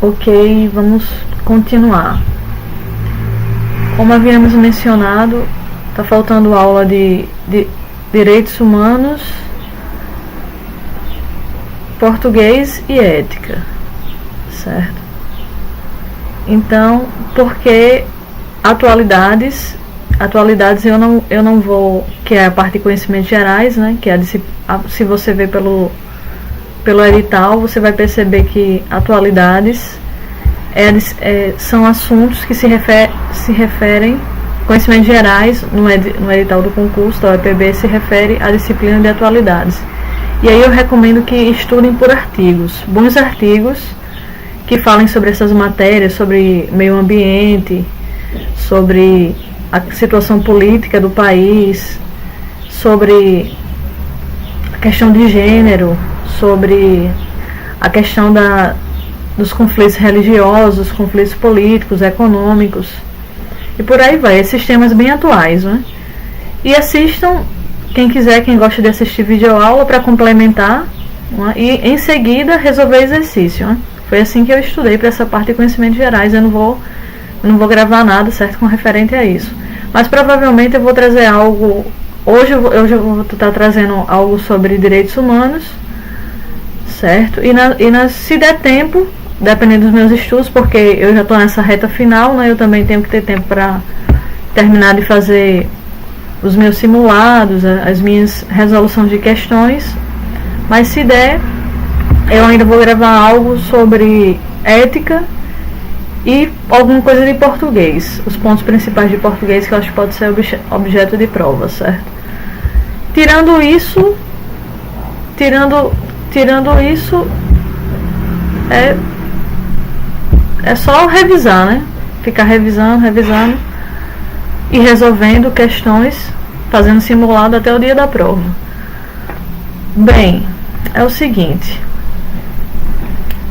Ok, vamos continuar. Como havíamos mencionado, está faltando aula de direitos humanos, português e ética, certo? Então, porque atualidades eu não vou, que é a parte de conhecimentos gerais, né? Que é se você ver pelo edital, você vai perceber que atualidades são assuntos que se referem, conhecimentos gerais no edital do concurso da UEPB se refere à disciplina de atualidades. E aí eu recomendo que estudem por artigos, bons artigos que falem sobre essas matérias, sobre meio ambiente, sobre a situação política do país, sobre a questão de gênero, sobre a questão dos conflitos religiosos, conflitos políticos, econômicos, e por aí vai, esses temas bem atuais, né? E assistam, quem quiser, quem gosta de assistir videoaula para complementar, né? E em seguida resolver exercício, né? Foi assim que eu estudei para essa parte de conhecimentos gerais. Eu não vou gravar nada, certo, com referente a isso, mas provavelmente eu vou trazer algo. Hoje eu já vou estar trazendo algo sobre direitos humanos, certo? Se der tempo, dependendo dos meus estudos, porque eu já estou nessa reta final, né? Eu também tenho que ter tempo para terminar de fazer os meus simulados, as minhas resoluções de questões. Mas se der, eu ainda vou gravar algo sobre ética e alguma coisa de português, os pontos principais de português que eu acho que pode ser objeto de prova, certo? Tirando isso, é só revisar, né? Ficar revisando e resolvendo questões, fazendo simulado até o dia da prova. Bem, é o seguinte: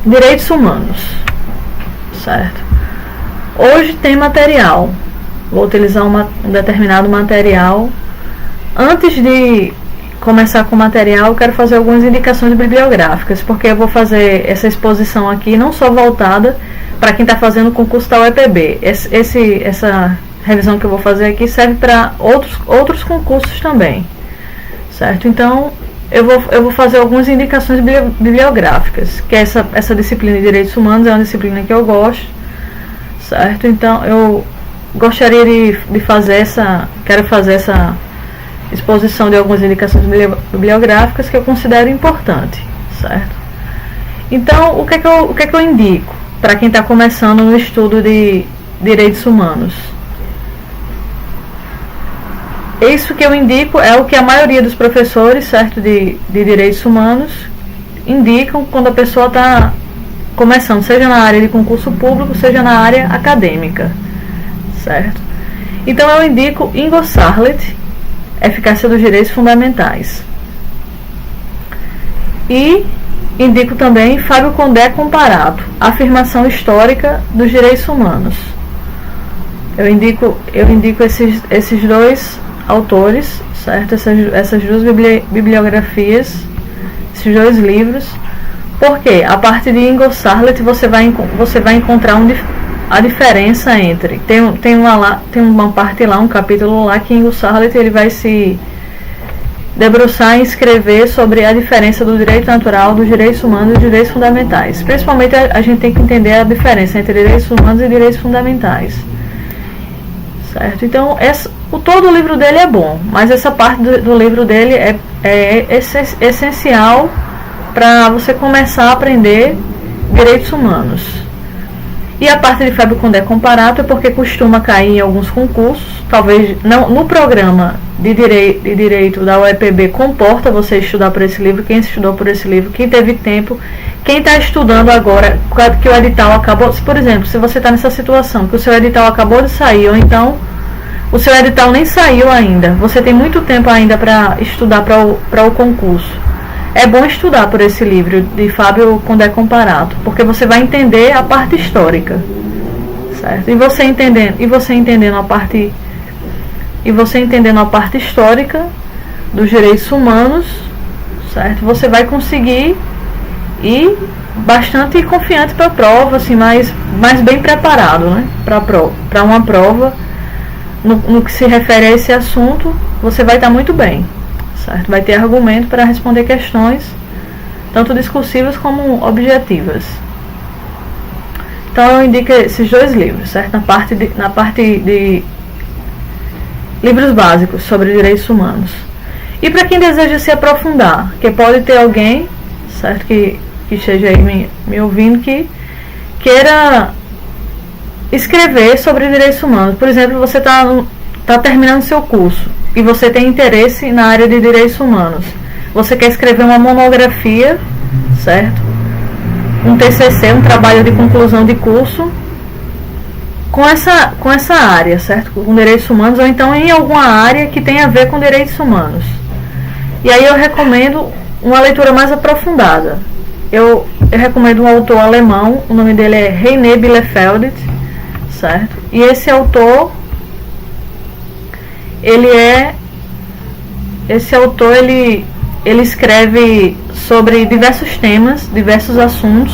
direitos humanos, certo? Hoje tem material, vou utilizar um determinado material. Antes de começar com o material, eu quero fazer algumas indicações bibliográficas, porque eu vou fazer essa exposição aqui não só voltada para quem está fazendo o concurso da UEPB. Essa revisão que eu vou fazer aqui serve para outros concursos também, certo? Então eu vou fazer algumas indicações bibliográficas, que essa disciplina de direitos humanos é uma disciplina que eu gosto, certo? Então eu gostaria de fazer quero fazer essa exposição de algumas indicações bibliográficas que eu considero importante, certo? Então, o que é que eu indico para quem está começando no estudo de direitos humanos? Isso que eu indico é o que a maioria dos professores, certo, de direitos humanos indicam quando a pessoa está começando, seja na área de concurso público, seja na área acadêmica, certo? Então eu indico Ingo Sarlet, Eficácia dos Direitos Fundamentais, e indico também Fábio Condé Comparato, Afirmação Histórica dos Direitos Humanos. Eu indico esses dois autores, certo? Essas duas bibliografias, esses dois livros, porque a parte de Ingo Sarlet você vai encontrar a diferença entre tem uma parte lá, um capítulo lá que Ingo Sarlet ele vai se debruçar em escrever sobre a diferença do direito natural, dos direitos humanos e dos direitos fundamentais. Principalmente a gente tem que entender a diferença entre direitos humanos e direitos fundamentais, certo? Então todo o livro dele é bom, mas essa parte do livro dele é essencial para você começar a aprender direitos humanos. E a parte de Fábio Condé Comparato é porque costuma cair em alguns concursos, talvez não no programa de direito da UEPB comporta você estudar por esse livro. Quem estudou por esse livro, quem teve tempo, quem está estudando agora, que o edital acabou, por exemplo, se você está nessa situação, que o seu edital acabou de sair, ou então o seu edital nem saiu ainda, você tem muito tempo ainda para estudar para o concurso. É bom estudar por esse livro de Fábio Condé Comparato, porque você vai entender a parte histórica, certo? E você entendendo a parte histórica dos direitos humanos, certo? Você vai conseguir e bastante confiante para a prova, assim, mais bem preparado, né, para uma prova. No que se refere a esse assunto, você vai estar muito bem, certo? Vai ter argumento para responder questões, tanto discursivas como objetivas. Então eu indico esses dois livros, certo? Na parte de livros básicos sobre direitos humanos. E para quem deseja se aprofundar, que pode ter alguém, certo, que esteja aí me ouvindo, que queira escrever sobre direitos humanos. Por exemplo, você está terminando seu curso e você tem interesse na área de direitos humanos. Você quer escrever uma monografia, certo? Um TCC, um trabalho de conclusão de curso com essa área, certo? Com direitos humanos, ou então em alguma área que tenha a ver com direitos humanos. E aí eu recomendo uma leitura mais aprofundada. Eu recomendo um autor alemão, o nome dele é René Bielefeld, certo? E esse autor, ele escreve sobre diversos temas, diversos assuntos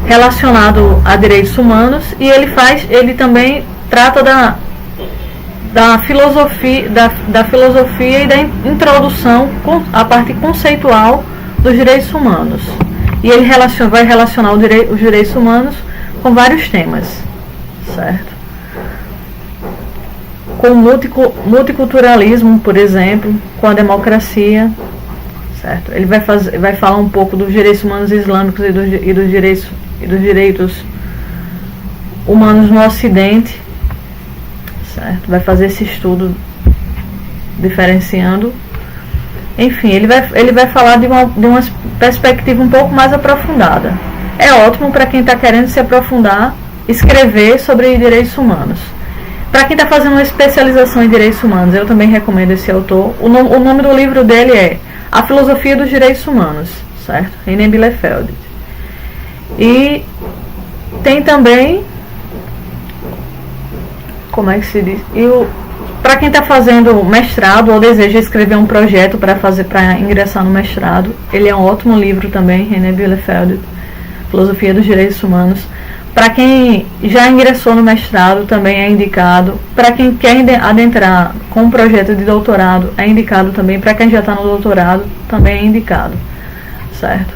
relacionados a direitos humanos, e ele também trata da filosofia e da introdução à parte conceitual dos direitos humanos. E ele vai relacionar os direitos humanos com vários temas, certo? Com o multiculturalismo, por exemplo, com a democracia, certo? Ele vai falar um pouco dos direitos humanos islâmicos e dos direitos humanos no Ocidente, certo? Vai fazer esse estudo diferenciando. Enfim, ele vai falar de uma perspectiva um pouco mais aprofundada. É ótimo para quem está querendo se aprofundar, escrever sobre direitos humanos. Para quem está fazendo uma especialização em direitos humanos, eu também recomendo esse autor. O nome do livro dele é A Filosofia dos Direitos Humanos, certo? René Bielefeld. E tem também, como é que se diz? Para quem está fazendo mestrado ou deseja escrever um projeto para ingressar no mestrado, ele é um ótimo livro também, René Bielefeld, Filosofia dos Direitos Humanos. Para quem já ingressou no mestrado, também é indicado. Para quem quer adentrar com um projeto de doutorado, é indicado também. Para quem já está no doutorado, também é indicado, certo?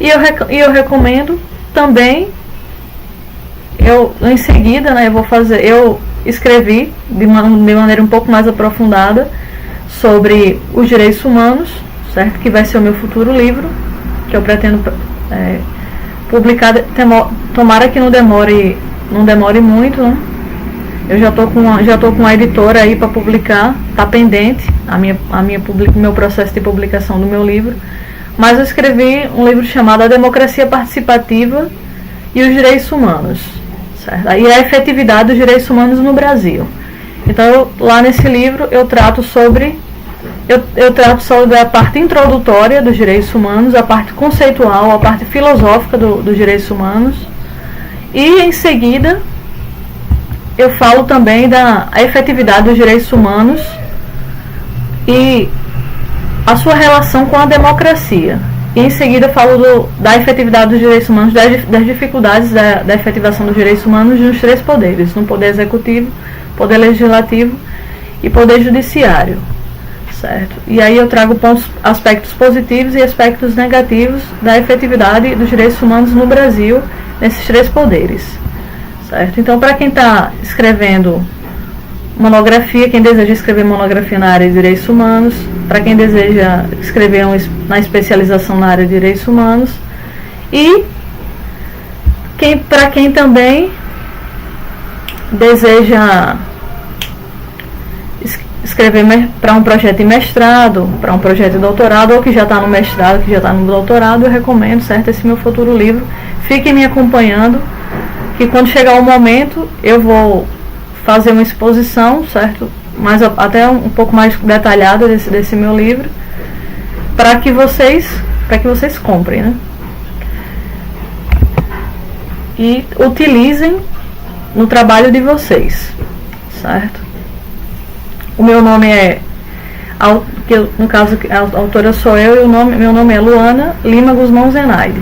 E eu recomendo também, em seguida, né, eu escrevi de maneira um pouco mais aprofundada sobre os direitos humanos, certo? Que vai ser o meu futuro livro, que eu pretendo publicar. Tomara que não demore muito, né? Eu já tô com a editora aí para publicar, tá pendente meu processo de publicação do meu livro, mas eu escrevi um livro chamado A Democracia Participativa e os Direitos Humanos, certo? E a efetividade dos direitos humanos no Brasil. Então, lá nesse livro eu trato sobre a parte introdutória dos direitos humanos, a parte conceitual, a parte filosófica dos direitos humanos, e em seguida eu falo também da efetividade dos direitos humanos e a sua relação com a democracia. E em seguida falo da efetividade dos direitos humanos, das dificuldades da efetivação dos direitos humanos nos três poderes, no poder executivo, poder legislativo e poder judiciário, certo? E aí eu trago aspectos positivos e aspectos negativos da efetividade dos direitos humanos no Brasil, nesses três poderes, certo? Então, para quem está escrevendo monografia, quem deseja escrever monografia na área de direitos humanos, para quem deseja escrever na especialização na área de direitos humanos, e para quem também deseja escrever para um projeto de mestrado, para um projeto de doutorado, ou que já está no mestrado, que já está no doutorado, eu recomendo, certo, esse meu futuro livro. Fiquem me acompanhando, que quando chegar o momento eu vou fazer uma exposição, certo, mas até um pouco mais detalhada desse meu livro, para que vocês comprem, né? E utilizem no trabalho de vocês, certo? O meu nome é, no caso a autora sou eu e meu nome é Luana Lima Guzmão Zenaide,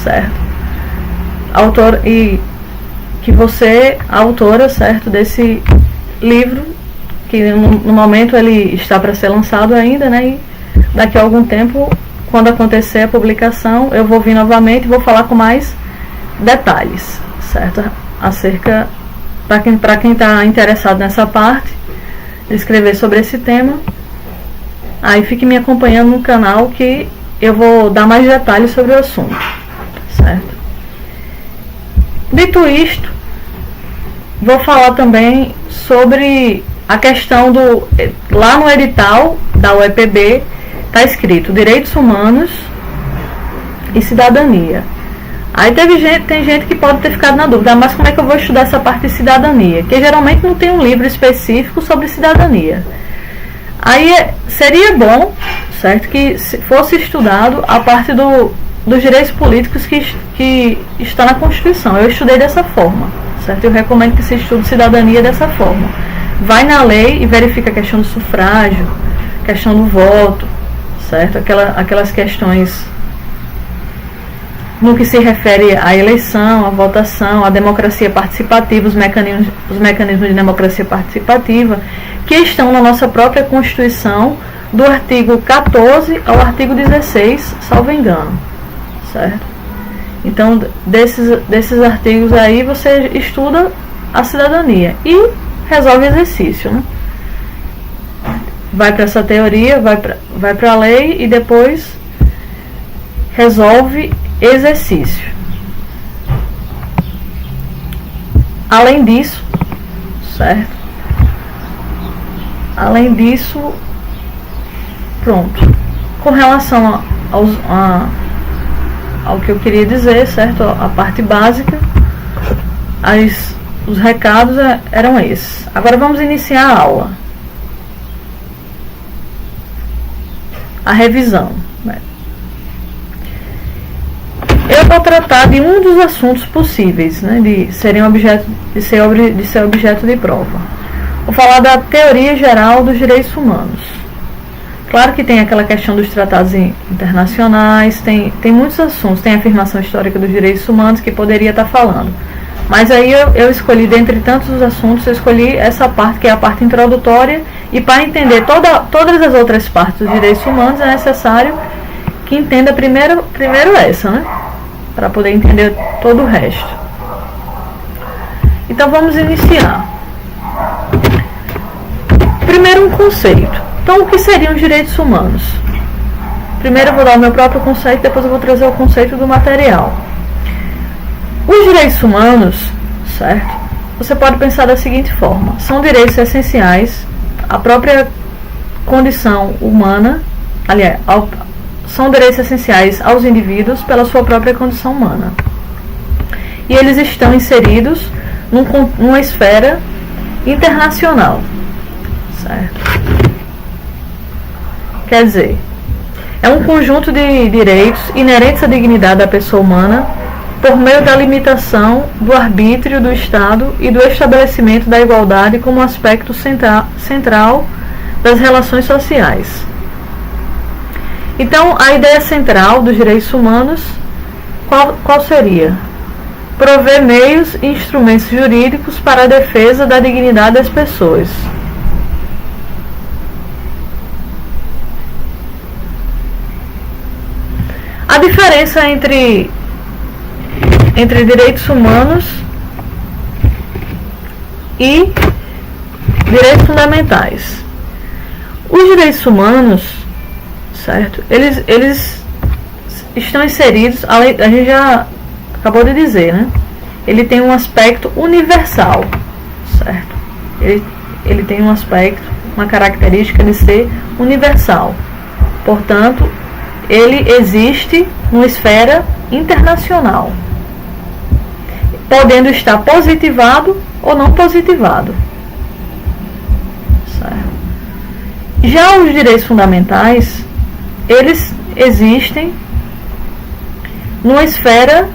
certo? Autora, e que você, a autora, certo, desse livro, que no momento ele está para ser lançado ainda, né? E daqui a algum tempo, quando acontecer a publicação, eu vou vir novamente e vou falar com mais detalhes, certo? Acerca, para quem está interessado nessa parte, de escrever sobre esse tema, aí fique me acompanhando no canal que eu vou dar mais detalhes sobre o assunto, certo? Dito isto, vou falar também sobre a questão do... Lá no edital da UEPB está escrito Direitos Humanos e Cidadania. Aí tem gente que pode ter ficado na dúvida, mas como é que eu vou estudar essa parte de cidadania? Que geralmente não tem um livro específico sobre cidadania. Aí seria bom, certo, que fosse estudado a parte dos direitos políticos que está na Constituição. Eu estudei dessa forma, certo? Eu recomendo que se estude cidadania dessa forma. Vai na lei e verifica a questão do sufrágio, questão do voto, certo? Aquelas questões no que se refere à eleição, à votação, à democracia participativa, os mecanismos de democracia participativa, que estão na nossa própria Constituição, do artigo 14 ao artigo 16, salvo engano, certo? Então, desses artigos aí, você estuda a cidadania e resolve exercício, né? Vai para essa teoria, vai para a lei e depois resolve exercício. Além disso, certo? Além disso, pronto. Com relação ao que eu queria dizer, certo? A parte básica, os recados eram esses. Agora vamos iniciar a aula. A revisão, né? Eu vou tratar de um dos assuntos possíveis, né, de ser objeto de prova. Vou falar da teoria geral dos direitos humanos. Claro que tem aquela questão dos tratados internacionais, tem muitos assuntos, tem a afirmação histórica dos direitos humanos que poderia estar falando. Mas aí eu escolhi, dentre tantos os assuntos, eu escolhi essa parte que é a parte introdutória, e para entender todas as outras partes dos direitos humanos é necessário que entenda primeiro essa, né? Para poder entender todo o resto. Então vamos iniciar. Primeiro um conceito. Então o que seriam os direitos humanos? Primeiro eu vou dar o meu próprio conceito, depois eu vou trazer o conceito do material. Os direitos humanos, certo? Você pode pensar da seguinte forma: são direitos essenciais à própria condição humana, aliás, são direitos essenciais aos indivíduos pela sua própria condição humana. E eles estão inseridos numa esfera internacional, certo? Quer dizer, é um conjunto de direitos inerentes à dignidade da pessoa humana por meio da limitação do arbítrio do Estado e do estabelecimento da igualdade como aspecto central das relações sociais. Então, a ideia central dos direitos humanos, qual seria? Prover meios e instrumentos jurídicos para a defesa da dignidade das pessoas. A diferença entre direitos humanos e direitos fundamentais. Os direitos humanos, certo? Eles estão inseridos, a gente já acabou de dizer, né? Ele tem um aspecto universal, certo? Ele tem um aspecto, uma característica de ser universal. Portanto, ele existe numa esfera internacional, podendo estar positivado ou não positivado, certo? Já os direitos fundamentais, eles existem numa esfera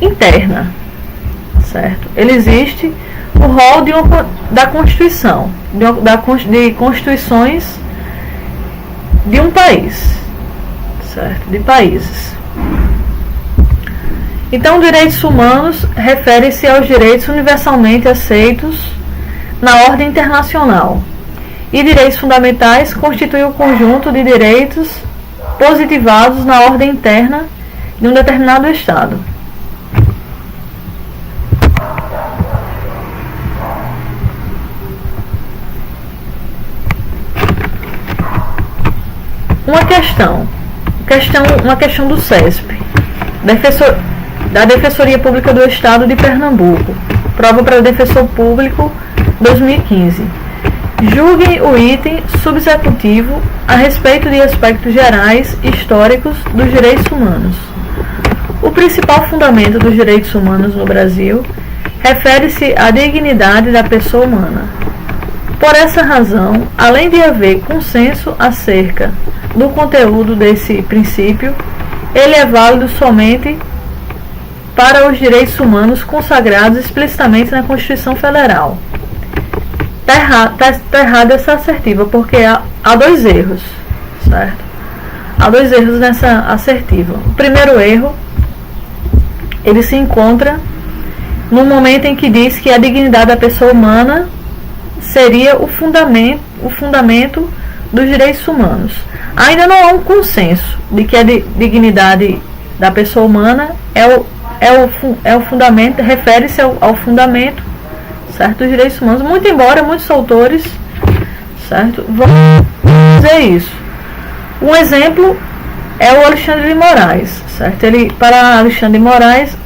interna, certo? Ele existe no rol da Constituição, de constituições de um país, certo? De países. Então, direitos humanos refere-se aos direitos universalmente aceitos na ordem internacional. E direitos fundamentais constituem o conjunto de direitos positivados na ordem interna de um determinado Estado. Uma questão do CESP, da Defensoria Pública do Estado de Pernambuco. Prova para o Defensor Público 2015. Julguem o item subexecutivo a respeito de aspectos gerais históricos dos direitos humanos. O principal fundamento dos direitos humanos no Brasil refere-se à dignidade da pessoa humana. Por essa razão, além de haver consenso acerca do conteúdo desse princípio, ele é válido somente para os direitos humanos consagrados explicitamente na Constituição Federal. Está errada essa assertiva, porque há dois erros, certo? Há dois erros nessa assertiva. O primeiro erro, ele se encontra no momento em que diz que a dignidade da pessoa humana seria o fundamento dos direitos humanos. Ainda não há um consenso de que a dignidade da pessoa humana é o fundamento, refere-se ao fundamento, certo, dos direitos humanos, muito embora muitos autores, certo, vão dizer isso. Um exemplo é o Alexandre de Moraes, certo? Para Alexandre de Moraes,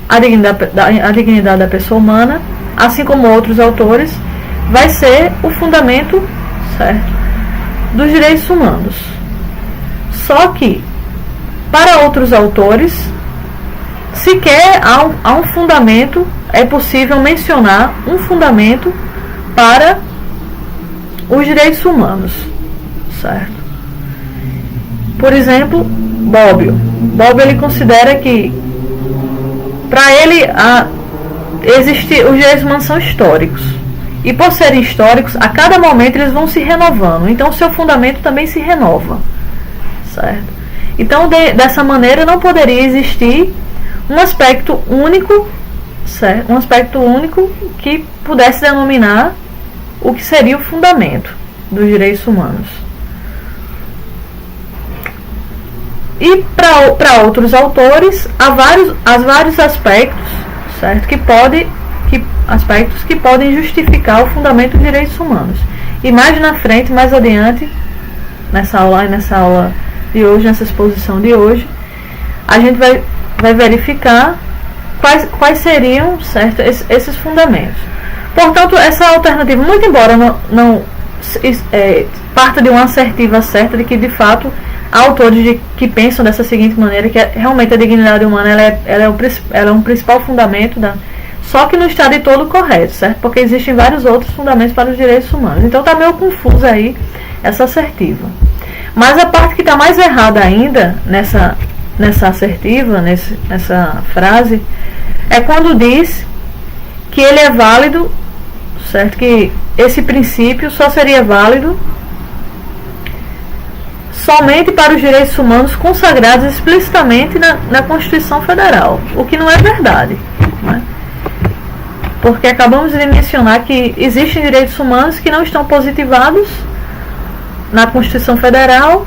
a dignidade da pessoa humana, assim como outros autores, vai ser o fundamento, certo, dos direitos humanos. Só que, para outros autores, sequer há um fundamento, é possível mencionar um fundamento para os direitos humanos, certo? Por exemplo, Bobbio ele considera que, para ele, os direitos humanos são históricos. E por serem históricos, a cada momento eles vão se renovando. Então o seu fundamento também se renova, certo? Então dessa maneira não poderia existir um aspecto único, certo? Um aspecto único que pudesse denominar o que seria o fundamento dos direitos humanos. E para outros autores, há vários aspectos, certo? Aspectos que podem justificar o fundamento dos direitos humanos. E mais na frente, mais adiante, nessa aula de hoje, nessa exposição de hoje, a gente vai verificar quais seriam, certo, esses fundamentos. Portanto, essa alternativa, muito embora não parta de uma assertiva certa de que, de fato, há autores que pensam dessa seguinte maneira, que realmente a dignidade humana ela é um principal fundamento só que não está de todo correto, certo? Porque existem vários outros fundamentos para os direitos humanos. Então está meio confusa aí essa assertiva. Mas a parte que está mais errada ainda nessa assertiva, nessa frase, é quando diz que ele é válido, certo? Que esse princípio só seria válido somente para os direitos humanos consagrados explicitamente na Constituição Federal, o que não é verdade, né? Porque acabamos de mencionar que existem direitos humanos que não estão positivados na Constituição Federal,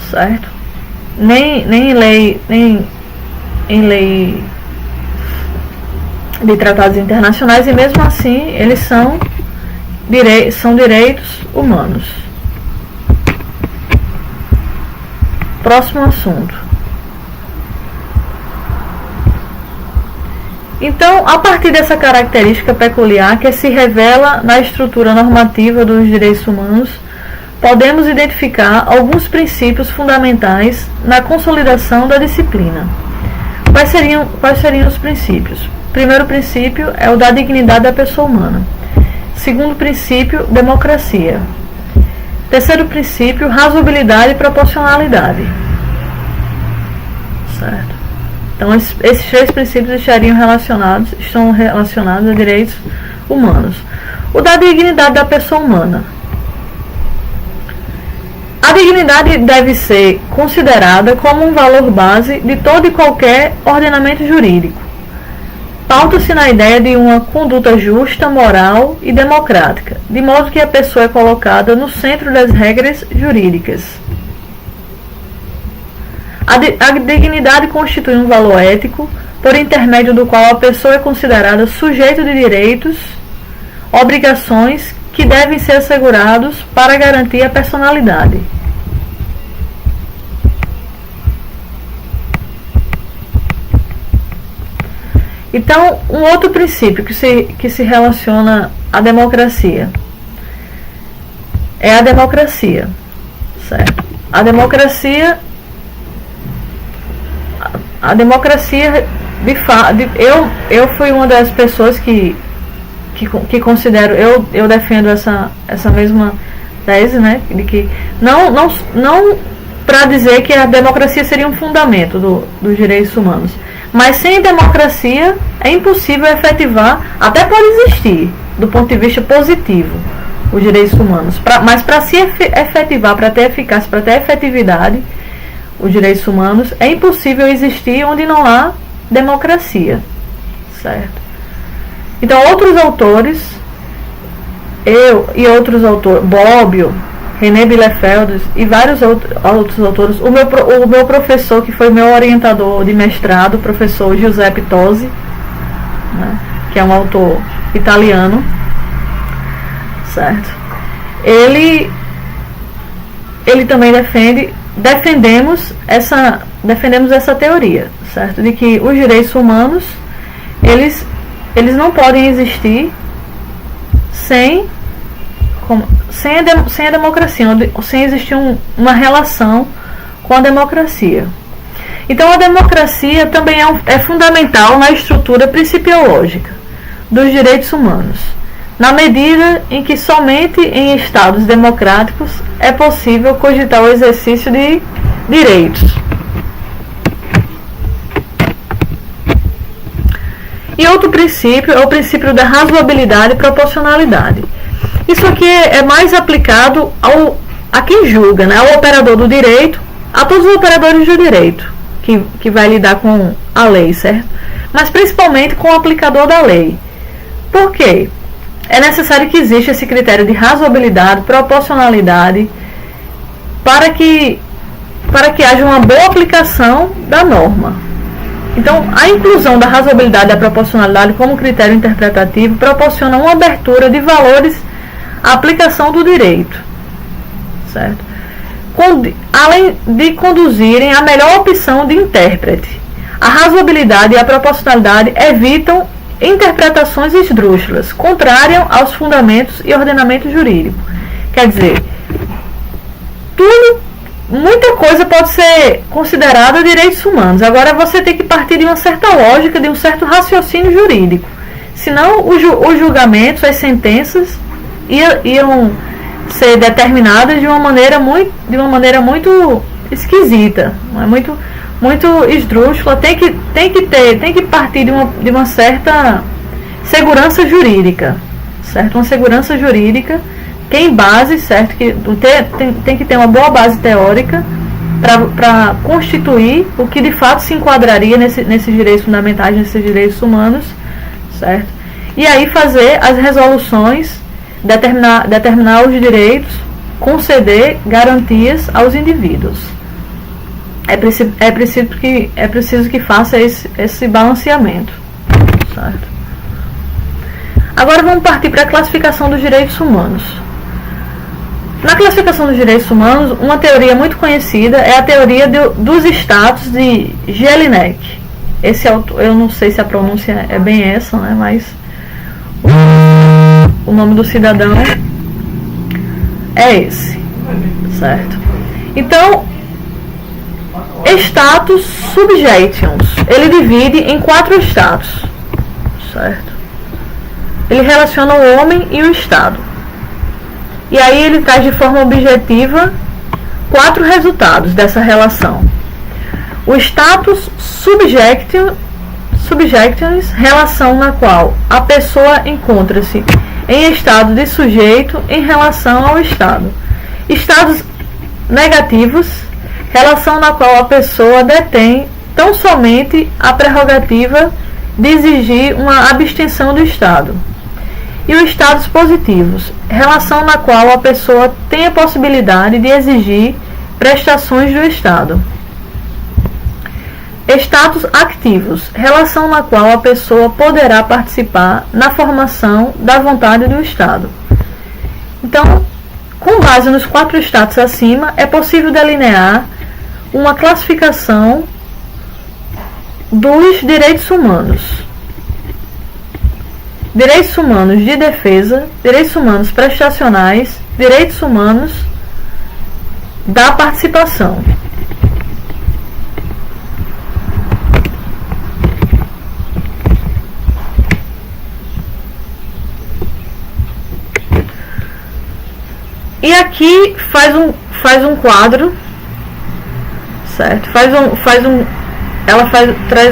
certo? Nem em lei de tratados internacionais, e mesmo assim eles são direitos humanos. Próximo assunto. Então, a partir dessa característica peculiar que se revela na estrutura normativa dos direitos humanos, podemos identificar alguns princípios fundamentais na consolidação da disciplina. Quais seriam os princípios? Primeiro princípio é o da dignidade da pessoa humana. Segundo princípio, democracia. Terceiro princípio, razoabilidade e proporcionalidade. Certo? Então, esses três princípios estão relacionados a direitos humanos. O da dignidade da pessoa humana. A dignidade deve ser considerada como um valor base de todo e qualquer ordenamento jurídico. Pauta-se na ideia de uma conduta justa, moral e democrática, de modo que a pessoa é colocada no centro das regras jurídicas. A dignidade constitui um valor ético, por intermédio do qual a pessoa é considerada sujeito de direitos, obrigações que devem ser assegurados para garantir a personalidade. Então, um outro princípio que se relaciona à democracia é a democracia, certo? A democracia de fato, eu fui uma das pessoas que considero, eu defendo essa mesma tese, né, de que não para dizer que a democracia seria um fundamento dos direitos humanos, mas sem democracia é impossível efetivar, até pode existir do ponto de vista positivo os direitos humanos, mas para se efetivar, para ter eficácia, para ter efetividade os direitos humanos, é impossível existir onde não há democracia, certo? Então, outros autores, Bobbio, René Bielefeld e vários outros autores, o meu professor, que foi meu orientador de mestrado, o professor Giuseppe Tosi, né, que é um autor italiano, certo? Ele também defendemos essa teoria, certo? De que os direitos humanos, eles não podem existir sem a democracia, sem existir uma relação com a democracia. Então, a democracia também é fundamental na estrutura principiológica dos direitos humanos, na medida em que somente em estados democráticos é possível cogitar o exercício de direitos. E outro princípio é o princípio da razoabilidade e proporcionalidade. Isso aqui é mais aplicado a quem julga, né? Ao operador do direito, a todos os operadores do direito, que vai lidar com a lei, certo? Mas principalmente com o aplicador da lei. Por quê? É necessário que exista esse critério de razoabilidade, proporcionalidade, para que haja uma boa aplicação da norma. Então, a inclusão da razoabilidade e da proporcionalidade como critério interpretativo proporciona uma abertura de valores à aplicação do direito, certo? Além de conduzirem a melhor opção de intérprete. A razoabilidade e a proporcionalidade evitam interpretações esdrúxulas, contrárias aos fundamentos e ordenamento jurídico. Quer dizer, muita coisa pode ser considerada direitos humanos. Agora você tem que partir de uma certa lógica, de um certo raciocínio jurídico. Senão os julgamentos, as sentenças iam ser determinadas de uma maneira muito esquisita, muito esdrúxula. Tem que partir de uma certa segurança jurídica, certo? Uma segurança jurídica tem base, certo? Que tem que ter uma boa base teórica para constituir o que de fato se enquadraria nesses direitos fundamentais, nesses direitos humanos, certo? E aí fazer as resoluções, determinar os direitos, conceder garantias aos indivíduos. É preciso que faça esse balanceamento, certo? Agora vamos partir para a classificação dos direitos humanos. Na classificação dos direitos humanos, uma teoria muito conhecida é a teoria dos status de Jelinek. Eu não sei se a pronúncia é bem essa, né, mas o nome do cidadão é esse, certo? Então, status subjections, ele divide em 4 status, certo? Ele relaciona o homem e o Estado. E aí ele traz de forma objetiva 4 resultados dessa relação. O status subjections, relação na qual a pessoa encontra-se em estado de sujeito em relação ao Estado. negativos, relação na qual a pessoa detém tão somente a prerrogativa de exigir uma abstenção do Estado. E os estados positivos, relação na qual a pessoa tem a possibilidade de exigir prestações do Estado. Estados ativos, relação na qual a pessoa poderá participar na formação da vontade do Estado. Então, com base nos 4 status acima, é possível delinear uma classificação dos direitos humanos. Direitos humanos de defesa, direitos humanos prestacionais, direitos humanos da participação. E aqui faz um quadro, certo? Traz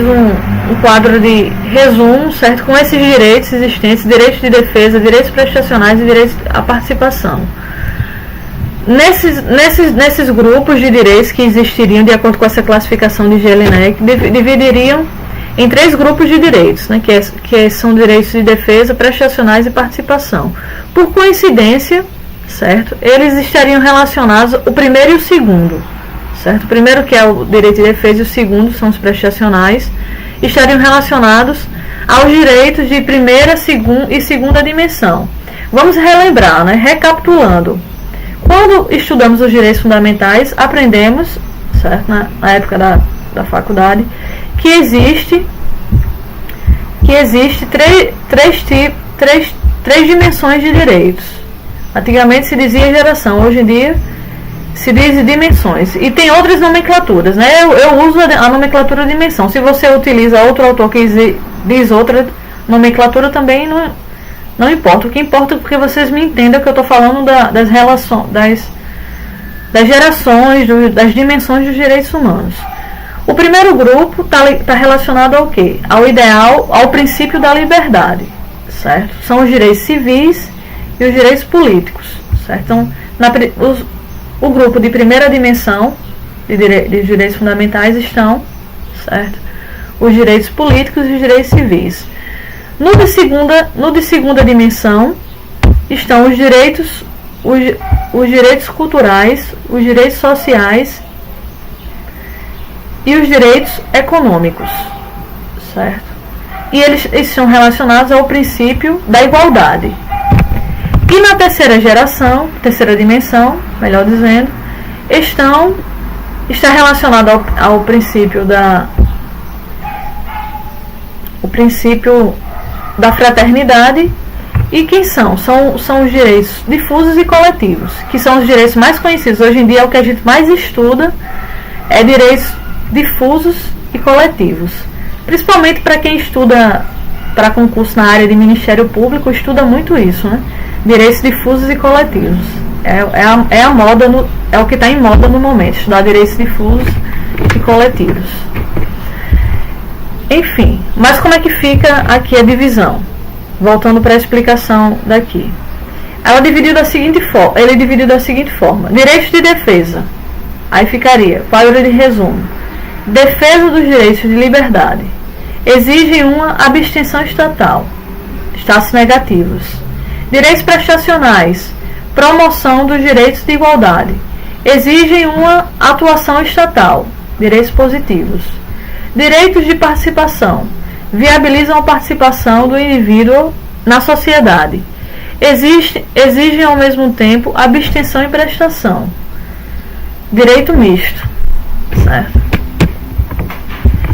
um quadro de resumo, certo? Com esses direitos existentes, direitos de defesa, direitos prestacionais e direitos à participação. Nesses grupos de direitos que existiriam de acordo com essa classificação de Jelinek, dividiriam em 3 grupos de direitos, né? Que são direitos de defesa, prestacionais e participação. Por coincidência, certo? Eles estariam relacionados, o primeiro e o segundo, certo? O primeiro, que é o direito de defesa, e o segundo são os prestacionais, estariam relacionados aos direitos de primeira e segunda dimensão. Vamos relembrar, né? Recapitulando. Quando estudamos os direitos fundamentais, aprendemos, certo? Na época da faculdade, que existe três dimensões de direitos. Antigamente se dizia geração, hoje em dia se diz dimensões. E tem outras nomenclaturas, né? Eu uso a nomenclatura dimensão. Se você utiliza outro autor que diz outra nomenclatura, também não importa. O que importa é porque vocês me entendam que eu estou falando das relações, das gerações, das dimensões dos direitos humanos. O primeiro grupo está relacionado ao quê? Ao ideal, ao princípio da liberdade, certo? São os direitos civis e os direitos políticos, certo? Então, o grupo de primeira dimensão de direitos fundamentais estão, certo? Os direitos políticos e os direitos civis. No de segunda dimensão estão os direitos culturais, os direitos sociais e os direitos econômicos, certo? E eles são relacionados ao princípio da igualdade. E na terceira dimensão, melhor dizendo, está relacionado ao princípio da fraternidade. E quem são? São os direitos difusos e coletivos, que são os direitos mais conhecidos. Hoje em dia é o que a gente mais estuda, é direitos difusos e coletivos. Principalmente para quem estuda para concurso na área de Ministério Público, estuda muito isso, né? Direitos difusos e coletivos. É a moda, é o que está em moda no momento, estudar direitos difusos e coletivos. Enfim, mas como é que fica aqui a divisão? Voltando para a explicação daqui. Ele dividiu da seguinte forma. Direitos de defesa. Aí ficaria, quadro de resumo. Defesa dos direitos de liberdade. Exigem uma abstenção estatal. Status negativos. Direitos prestacionais. Promoção dos direitos de igualdade. Exigem uma atuação estatal. Direitos positivos. Direitos de participação. Viabilizam a participação do indivíduo na sociedade. Exigem ao mesmo tempo abstenção e prestação. Direito misto. Certo?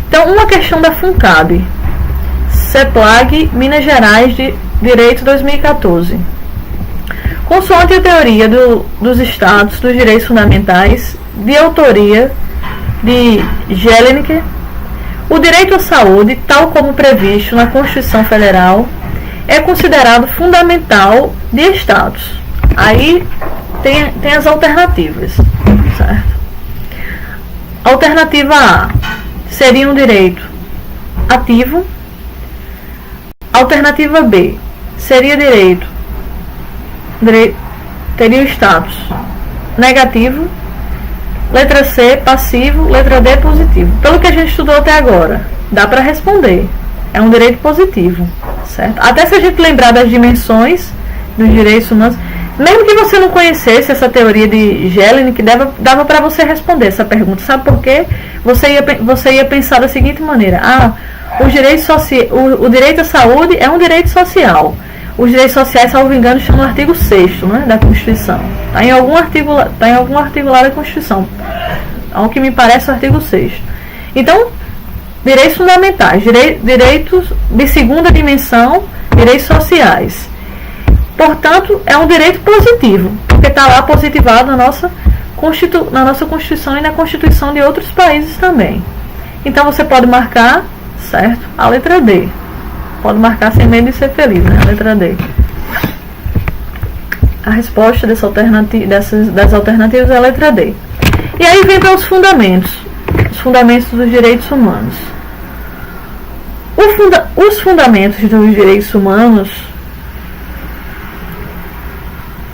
Então, uma questão da FUNCAB. CEPLAG, Minas Gerais, de Direito 2014. Consoante a teoria dos Estados dos Direitos Fundamentais, de autoria de Jelinek, o direito à saúde, tal como previsto na Constituição Federal, é considerado fundamental de Estados. Aí tem as alternativas, certo? Alternativa A seria um direito ativo. Alternativa B seria teria o status negativo. Letra C, passivo. Letra D, positivo. Pelo que a gente estudou até agora, dá para responder. É um direito positivo, certo? Até se a gente lembrar das dimensões dos direitos humanos, mesmo que você não conhecesse essa teoria de Jelinek, que dava para você responder essa pergunta. Sabe por quê? Você ia pensar da seguinte maneira: o direito à saúde é um direito social. Os direitos sociais, salvo engano, estão no artigo 6º, né, da Constituição. Está em algum artigo lá da Constituição. Ao que me parece, o artigo 6º. Então, direitos fundamentais, direitos de segunda dimensão, direitos sociais. Portanto, é um direito positivo, porque está lá positivado na nossa Constituição e na Constituição de outros países também. Então, você pode marcar, certo, a letra D. Pode marcar sem medo de ser feliz, né? A letra D. A resposta das alternativas é a letra D. E aí vem para os fundamentos dos direitos humanos. Os fundamentos dos direitos humanos,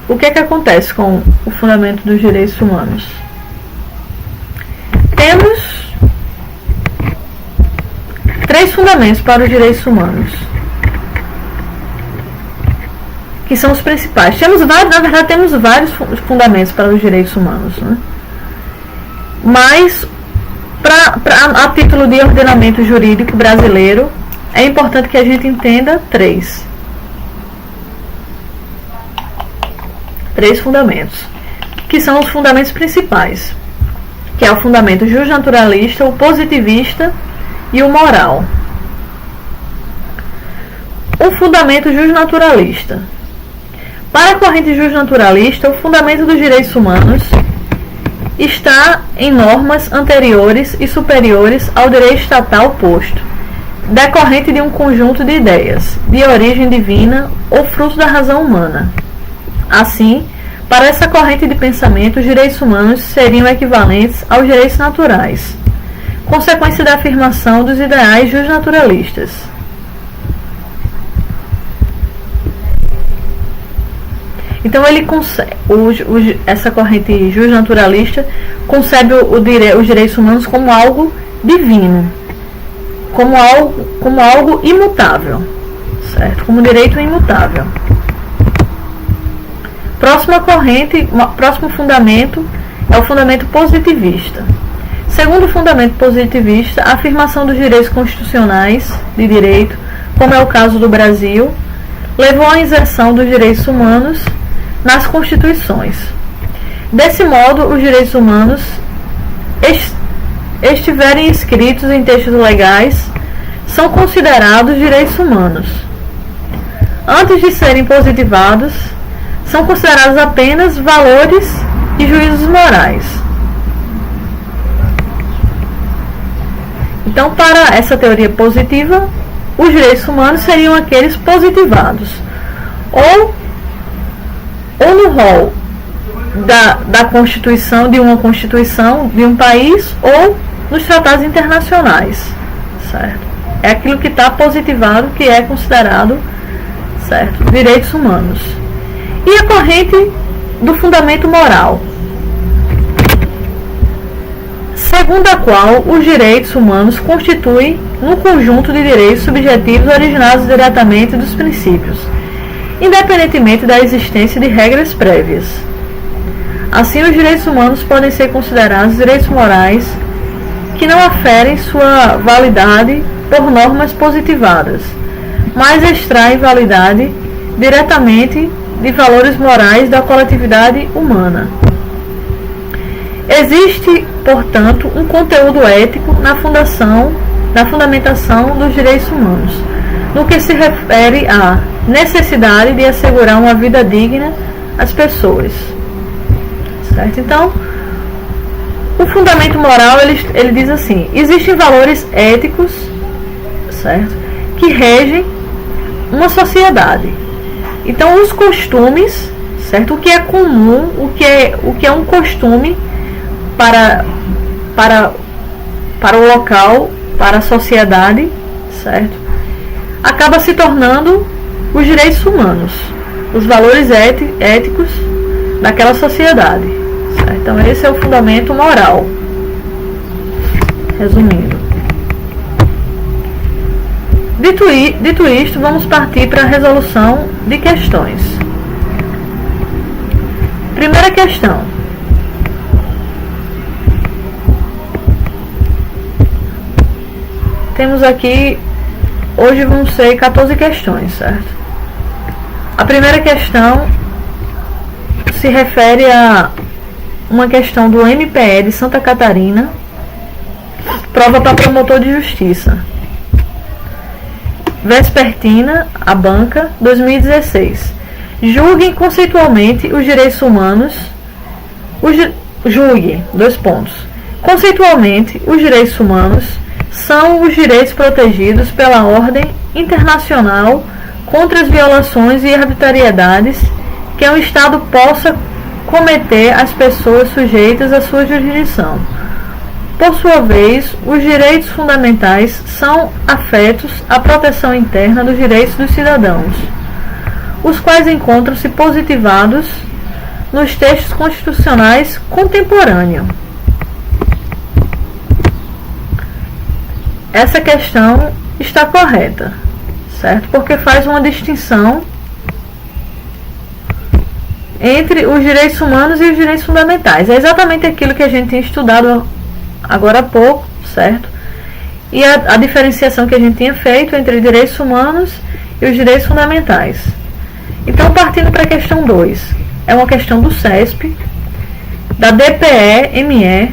o que é que acontece com o fundamento dos direitos humanos? Temos 3 fundamentos para os direitos humanos, que são os principais. Na verdade, temos vários fundamentos para os direitos humanos, né? Mas, a título de ordenamento jurídico brasileiro, é importante que a gente entenda 3 fundamentos, que são os fundamentos principais, que é o fundamento justnaturalista, o positivista e o moral. O fundamento justnaturalista. Para a corrente justnaturalista, o fundamento dos direitos humanos está em normas anteriores e superiores ao direito estatal posto, decorrente de um conjunto de ideias, de origem divina ou fruto da razão humana. Assim, para essa corrente de pensamento, os direitos humanos seriam equivalentes aos direitos naturais, consequência da afirmação dos ideais justnaturalistas. Então, essa corrente justnaturalista concebe os direitos humanos como algo divino, como algo imutável, certo? Como direito imutável. Próximo fundamento é o fundamento positivista. Segundo o fundamento positivista, a afirmação dos direitos constitucionais de direito, como é o caso do Brasil, levou à inserção dos direitos humanos nas constituições. Desse modo, os direitos humanos estiverem escritos em textos legais, são considerados direitos humanos. Antes de serem positivados, são considerados apenas valores e juízos morais. Então, para essa teoria positiva, os direitos humanos seriam aqueles positivados, ou no rol da Constituição, de uma Constituição de um país, ou nos tratados internacionais, certo? É aquilo que está positivado que é considerado, certo, direitos humanos. E a corrente do fundamento moral, segundo a qual os direitos humanos constituem um conjunto de direitos subjetivos originados diretamente dos princípios, independentemente da existência de regras prévias. Assim, os direitos humanos podem ser considerados direitos morais que não aferem sua validade por normas positivadas, mas extraem validade diretamente de valores morais da coletividade humana. Existe, portanto, um conteúdo ético na fundamentação dos direitos humanos, no que se refere à necessidade de assegurar uma vida digna às pessoas. Certo? Então, o fundamento moral, ele diz assim: existem valores éticos, certo, que regem uma sociedade. Então, os costumes, certo, o que é comum, o que é um costume para o local, para a sociedade, certo, acaba se tornando os direitos humanos, os valores éticos daquela sociedade, certo? Então esse é o fundamento moral. Resumindo. Dito isto, vamos partir para a resolução de questões. Primeira questão. Temos aqui, hoje vão ser 14 questões, certo? A primeira questão se refere a uma questão do MPE de Santa Catarina, prova para promotor de justiça. Vespertina, a banca, 2016. Julguem conceitualmente os direitos humanos. Julgue, 2 pontos. Conceitualmente, os direitos humanos são os direitos protegidos pela ordem internacional contra as violações e arbitrariedades que um Estado possa cometer às pessoas sujeitas à sua jurisdição. Por sua vez, os direitos fundamentais são afetos à proteção interna dos direitos dos cidadãos, os quais encontram-se positivados nos textos constitucionais contemporâneos. Essa questão está correta, certo? Porque faz uma distinção entre os direitos humanos e os direitos fundamentais. É exatamente aquilo que a gente tinha estudado agora há pouco, certo? E a diferenciação que a gente tinha feito entre direitos humanos e os direitos fundamentais. Então, partindo para a questão 2, é uma questão do CESP, da DPE-ME,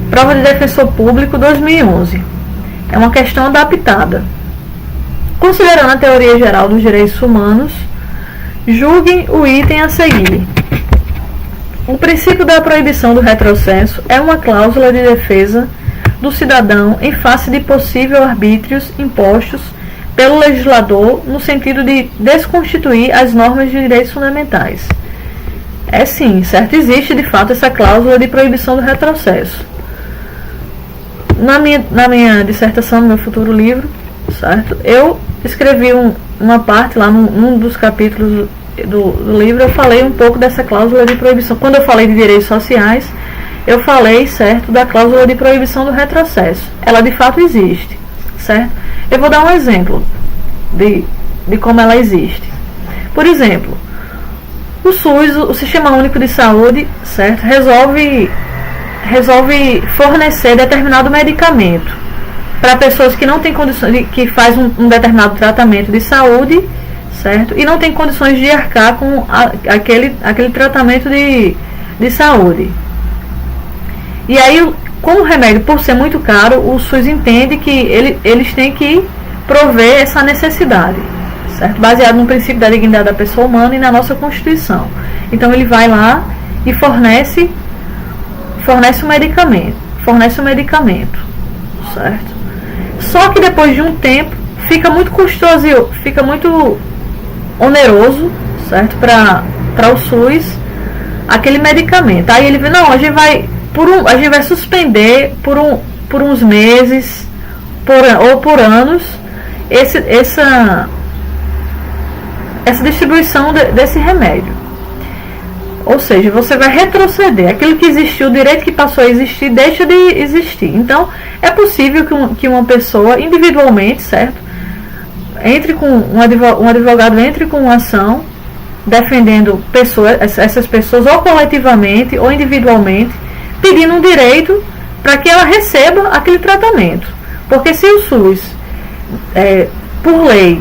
prova de defensor público 2011. É uma questão adaptada. Considerando a teoria geral dos direitos humanos, julguem o item a seguir. O princípio da proibição do retrocesso é uma cláusula de defesa do cidadão em face de possíveis arbítrios impostos pelo legislador no sentido de desconstituir as normas de direitos fundamentais. É sim, certo? Existe de fato essa cláusula de proibição do retrocesso. Na minha dissertação, no meu futuro livro, certo? Eu escrevi uma parte lá num dos capítulos do livro, eu falei um pouco dessa cláusula de proibição. Quando eu falei de direitos sociais, eu falei, certo, da cláusula de proibição do retrocesso. Ela de fato existe, certo? Eu vou dar um exemplo de como ela existe. Por exemplo, o SUS, o Sistema Único de Saúde, certo, resolve fornecer determinado medicamento para pessoas que não têm condições, que faz um determinado tratamento de saúde, certo? E não tem condições de arcar com aquele tratamento de saúde. E aí, como o remédio, por ser muito caro, o SUS entende que eles têm que prover essa necessidade, certo? Baseado no princípio da dignidade da pessoa humana e na nossa Constituição. Então ele vai lá e fornece o medicamento, certo? Só que depois de um tempo fica muito custoso, fica muito oneroso, certo? Para o SUS aquele medicamento. Aí ele vê, não, a gente vai suspender por uns meses ou por anos essa distribuição desse remédio. Ou seja, você vai retroceder. Aquilo que existiu, o direito que passou a existir, deixa de existir. Então, é possível que uma pessoa, individualmente, certo? Um advogado entre com uma ação defendendo essas pessoas, ou coletivamente, ou individualmente, pedindo um direito para que ela receba aquele tratamento. Porque se o SUS, por lei,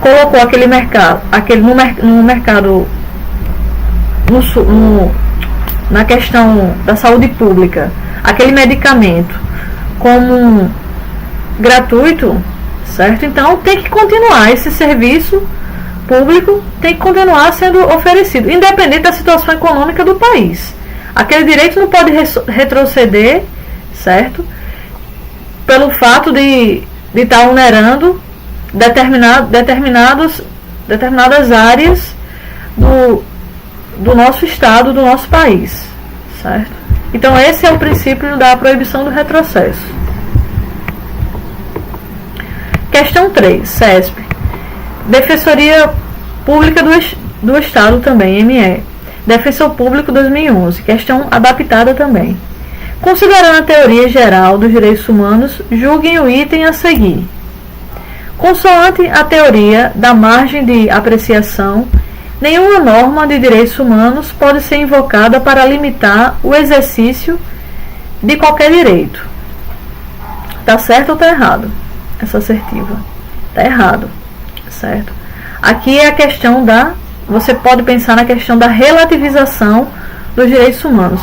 colocou aquele mercado, no mercado, na questão da saúde pública, aquele medicamento como gratuito, certo? Então tem que continuar, esse serviço público tem que continuar sendo oferecido, independente da situação econômica do país. Aquele direito não pode retroceder, certo? Pelo fato de estar onerando determinadas áreas do nosso estado, do nosso país, certo? Então esse é o princípio da proibição do retrocesso. Questão 3, CESP. Defensoria Pública do Estado também, ME. Defensor Público 2011, questão adaptada também. Considerando a teoria geral dos direitos humanos, julguem o item a seguir. Consoante a teoria da margem de apreciação, nenhuma norma de direitos humanos pode ser invocada para limitar o exercício de qualquer direito. Tá certo ou tá errado? Essa assertiva. Tá errado, certo? Aqui é a questão da... Você pode pensar na questão da relativização dos direitos humanos.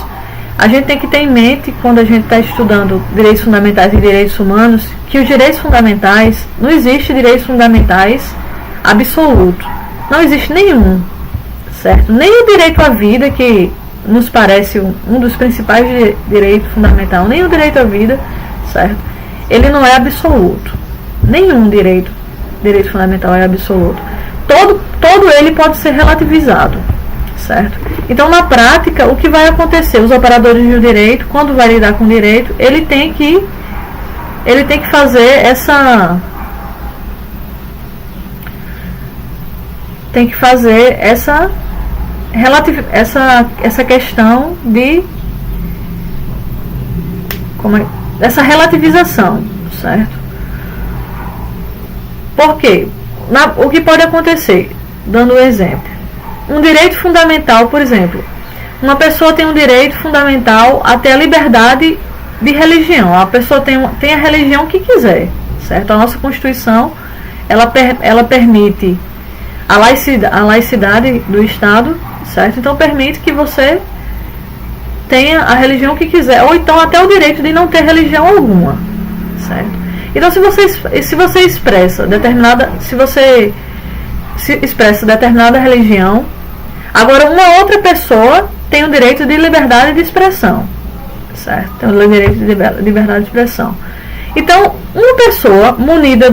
A gente tem que ter em mente, quando a gente está estudando direitos fundamentais e direitos humanos, que os direitos fundamentais, não existe direitos fundamentais absoluto. Não existe nenhum, certo? Nem o direito à vida, que nos parece um dos principais direitos fundamentais, nem o direito à vida, certo? Ele não é absoluto. Nenhum direito fundamental é absoluto. Todo ele pode ser relativizado, certo? Então, na prática, o que vai acontecer? Os operadores do direito, quando vai lidar com o direito, ele tem que fazer essa questão de essa relativização, certo? Por quê? O que pode acontecer? Dando um exemplo. Um direito fundamental, por exemplo. Uma pessoa tem um direito fundamental a ter a liberdade de religião. A pessoa tem a religião que quiser, certo? A nossa Constituição, ela permite a laicidade do Estado, certo? Então permite que você tenha a religião que quiser, ou então até o direito de não ter religião alguma, certo? Então, se você expressa determinada religião, agora uma outra pessoa tem o direito de liberdade de expressão, certo? Tem o direito de liberdade de expressão. Então, uma pessoa munida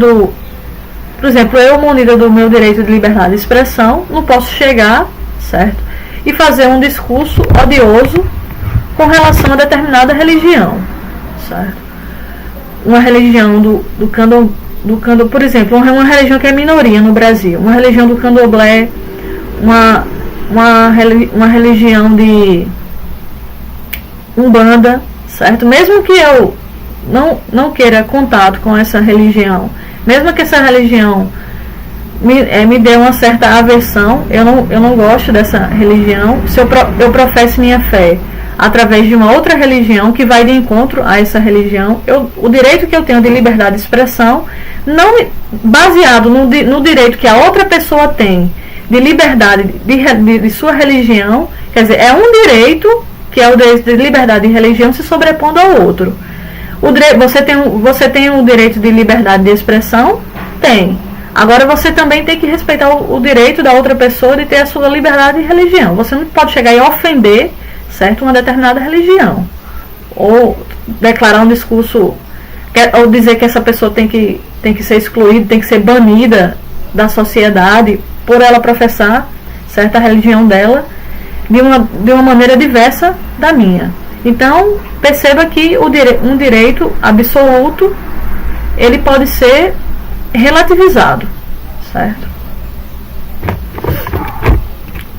por exemplo, eu munida do meu direito de liberdade de expressão, não posso chegar, certo? E fazer um discurso odioso com relação a determinada religião, certo? Uma religião por exemplo, uma religião que é minoria no Brasil, uma religião do candomblé, uma religião de umbanda, certo? Mesmo que eu não queira contato com essa religião, mesmo que essa religião me dê uma certa aversão, eu não gosto dessa religião, se eu professo minha fé através de uma outra religião que vai de encontro a essa religião, o direito que eu tenho de liberdade de expressão, não baseado no direito que a outra pessoa tem de liberdade de sua religião, quer dizer, é um direito que é o direito de liberdade de religião se sobrepondo ao outro. Você tem o direito de liberdade de expressão? Tem. Agora você também tem que respeitar o direito da outra pessoa de ter a sua liberdade de religião. Você não pode chegar e ofender, certo, uma determinada religião, ou declarar um discurso, ou dizer que essa pessoa tem que ser excluída, tem que ser banida da sociedade por ela professar certa religião dela de uma maneira diversa da minha. Então, perceba que um direito absoluto, ele pode ser relativizado, certo?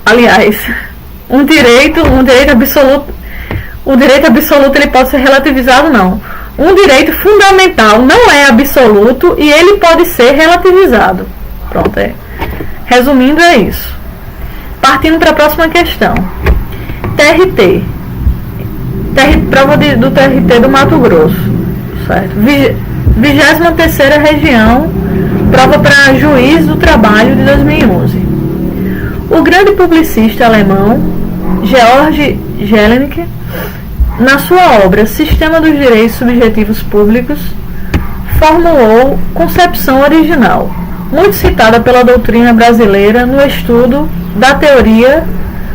Aliás, o direito absoluto ele pode ser relativizado, não. Um direito fundamental não é absoluto e ele pode ser relativizado. Pronto, resumindo, é isso. Partindo para a próxima questão. TRT. Prova do TRT do Mato Grosso, certo? 23ª região, prova para juiz do trabalho de 2011. O grande publicista alemão Georg Jelinek, na sua obra Sistema dos Direitos Subjetivos Públicos, formulou concepção original, muito citada pela doutrina brasileira no estudo da teoria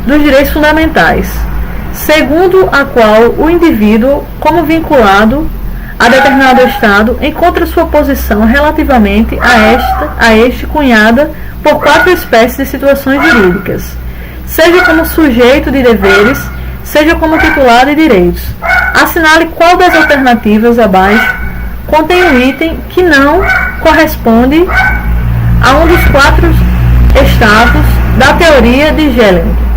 dos direitos fundamentais, segundo a qual o indivíduo, como vinculado a determinado Estado, encontra sua posição relativamente a este cunhada por 4 espécies de situações jurídicas, seja como sujeito de deveres, seja como titular de direitos. Assinale qual das alternativas abaixo contém um item que não corresponde a um dos 4 estados da teoria de Jelinek.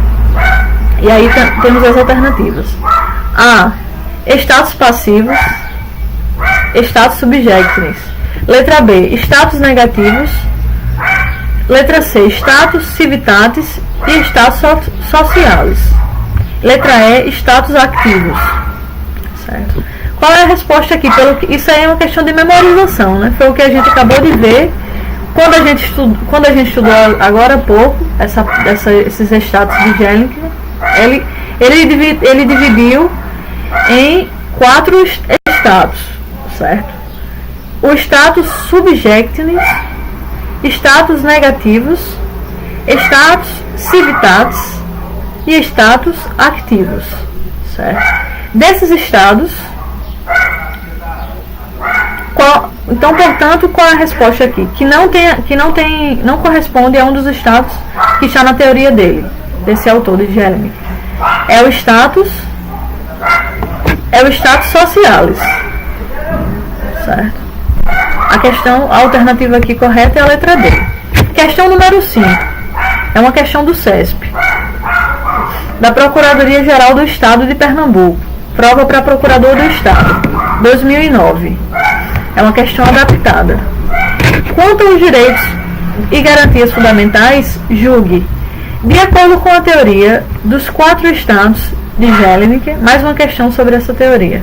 E aí temos as alternativas. A. Status passivos, status subjectings. Letra B. Status negativos. Letra C. Status civitatis e status socialis. Letra E. Status ativos. Certo? Qual é a resposta aqui? Isso aí é uma questão de memorização, né? Foi o que a gente acabou de ver quando a gente estudou agora há pouco esses status de Jelinek. Ele dividiu em 4 status, certo? O status subjectings, status negativos, status civitatis e status ativos, certo? Desses estados, então, portanto, qual é a resposta aqui? Que não corresponde a um dos status que está na teoria dele, desse autor de Jelinek. É o status socialis, certo? A alternativa aqui correta é a letra D. Questão número 5. É uma questão do CESP, da Procuradoria-Geral do Estado de Pernambuco. Prova para Procurador do Estado, 2009. É uma questão adaptada. Quanto aos direitos e garantias fundamentais, julgue. De acordo com a teoria dos 4 estados de Jelinek, mais uma questão sobre essa teoria.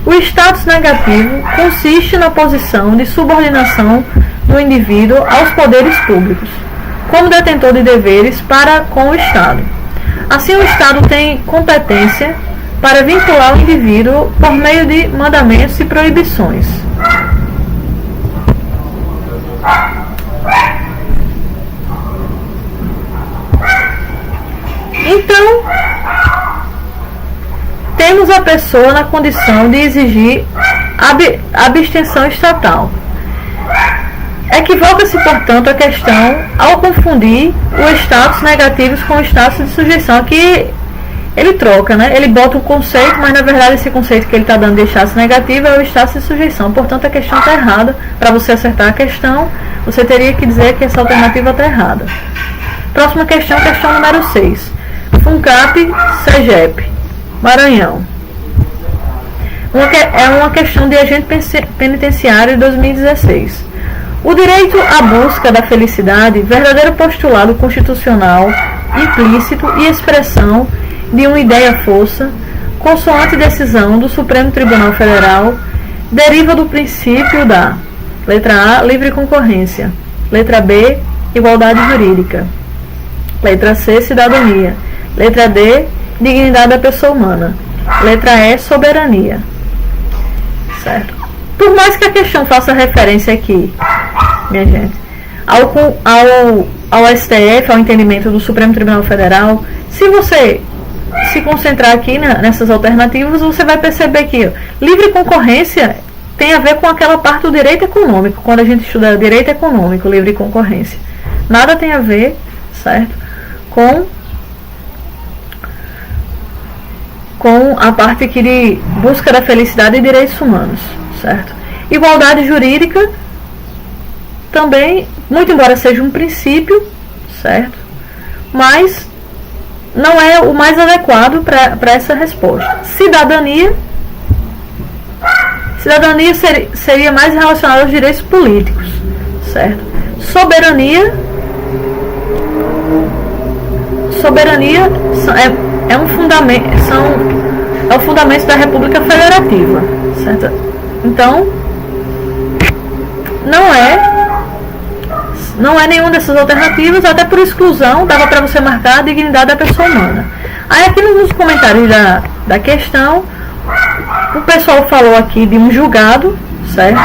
O status negativo consiste na posição de subordinação do indivíduo aos poderes públicos, como detentor de deveres para com o Estado. Assim, o Estado tem competência para vincular o indivíduo por meio de mandamentos e proibições. Então, temos a pessoa na condição de exigir abstenção estatal. Equivoca-se, portanto, a questão ao confundir os status negativos com o status de sujeição. Aqui ele troca, né? Ele bota um conceito, mas na verdade esse conceito que ele está dando de status negativo é o status de sujeição. Portanto, a questão está errada. Para você acertar a questão, você teria que dizer que essa alternativa está errada. Próxima questão, questão número 6. FUNCAP, SEGEP, Maranhão. É uma questão de agente penitenciário de 2016. O direito à busca da felicidade, verdadeiro postulado constitucional, implícito e expressão de uma ideia-força, consoante decisão do Supremo Tribunal Federal, deriva do princípio da letra A, livre concorrência, letra B, igualdade jurídica, letra C, cidadania, letra D, dignidade da pessoa humana, letra E, soberania. Certo? Por mais que a questão faça referência aqui, minha gente, ao STF, ao entendimento do Supremo Tribunal Federal, se você se concentrar aqui nessas alternativas, você vai perceber que livre concorrência tem a ver com aquela parte do direito econômico. Quando a gente estuda direito econômico, livre concorrência, nada tem a ver, certo, com a parte aqui de busca da felicidade e direitos humanos, certo? Igualdade jurídica também, muito embora seja um princípio, certo? Mas não é o mais adequado para essa resposta. Cidadania seria mais relacionada aos direitos políticos, certo? Soberania é um fundamento, é o fundamento da República Federativa, certo? Então, não é nenhuma dessas alternativas, até por exclusão, dava para você marcar a dignidade da pessoa humana. Aí aqui nos comentários da questão, o pessoal falou aqui de um julgado, certo?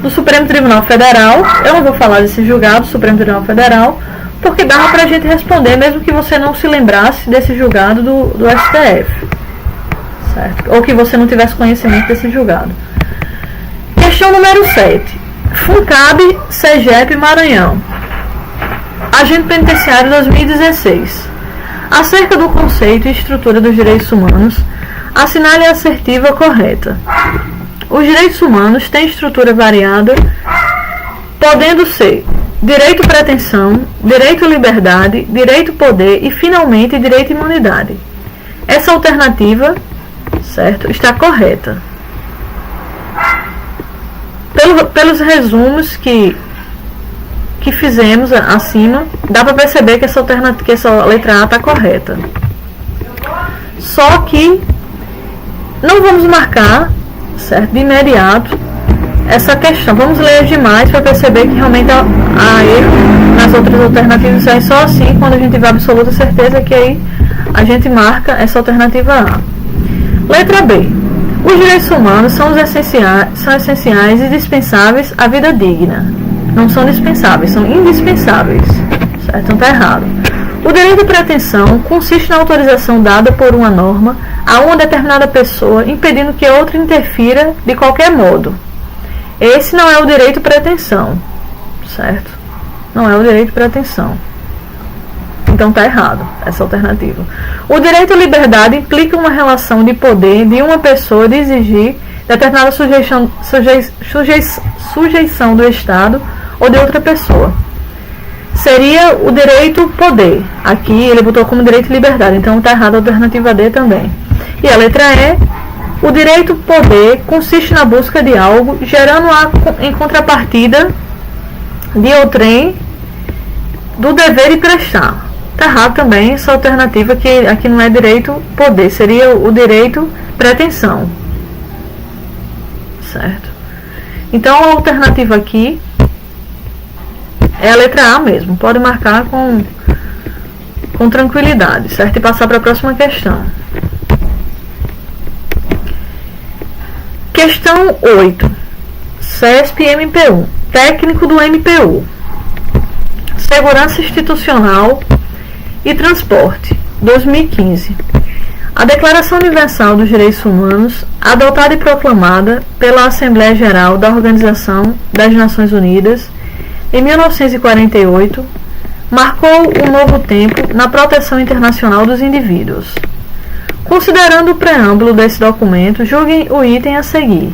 Do Supremo Tribunal Federal. Eu não vou falar desse julgado do Supremo Tribunal Federal, porque dava para a gente responder, mesmo que você não se lembrasse desse julgado do STF, certo? Ou que você não tivesse conhecimento desse julgado. Questão número 7. FUNCAB, SEGEP, Maranhão. Agente Penitenciário 2016. Acerca do conceito e estrutura dos direitos humanos, assinale a assertiva correta. Os direitos humanos têm estrutura variada, podendo ser direito à pretensão, direito à liberdade, direito ao poder e, finalmente, direito à imunidade. Essa alternativa, certo, está correta. Pelos resumos que fizemos acima, dá para perceber que essa letra A está correta. Só que não vamos marcar, certo, de imediato essa questão. Vamos ler demais para perceber que realmente há erro nas outras alternativas. É só assim, quando a gente tiver absoluta certeza, que aí a gente marca essa alternativa A. Letra B. Os direitos humanos são essenciais e dispensáveis à vida digna. Não são dispensáveis, são indispensáveis. Certo? Então está errado. O direito de pretensão consiste na autorização dada por uma norma a uma determinada pessoa, impedindo que outra interfira de qualquer modo. Esse não é o direito de pretensão. Certo? Não é o direito de pretensão. Então está errado essa alternativa. O direito à liberdade implica uma relação de poder de uma pessoa de exigir determinada sujeição do Estado ou de outra pessoa. Seria o direito poder. Aqui ele botou como direito de liberdade, então está errado a alternativa D também. E a letra E, o direito poder consiste na busca de algo, gerando em contrapartida de outrem do dever de prestar. Está errado também essa alternativa, que aqui não é direito poder, seria o direito pretensão. Certo? Então a alternativa aqui é a letra A mesmo. Pode marcar com tranquilidade, certo? E passar para a próxima questão. Questão 8. CESP MPU. Técnico do MPU. Segurança Institucional e Transporte, 2015. A Declaração Universal dos Direitos Humanos, adotada e proclamada pela Assembleia Geral da Organização das Nações Unidas em 1948, marcou um novo tempo na proteção internacional dos indivíduos. Considerando o preâmbulo desse documento, julguem o item a seguir.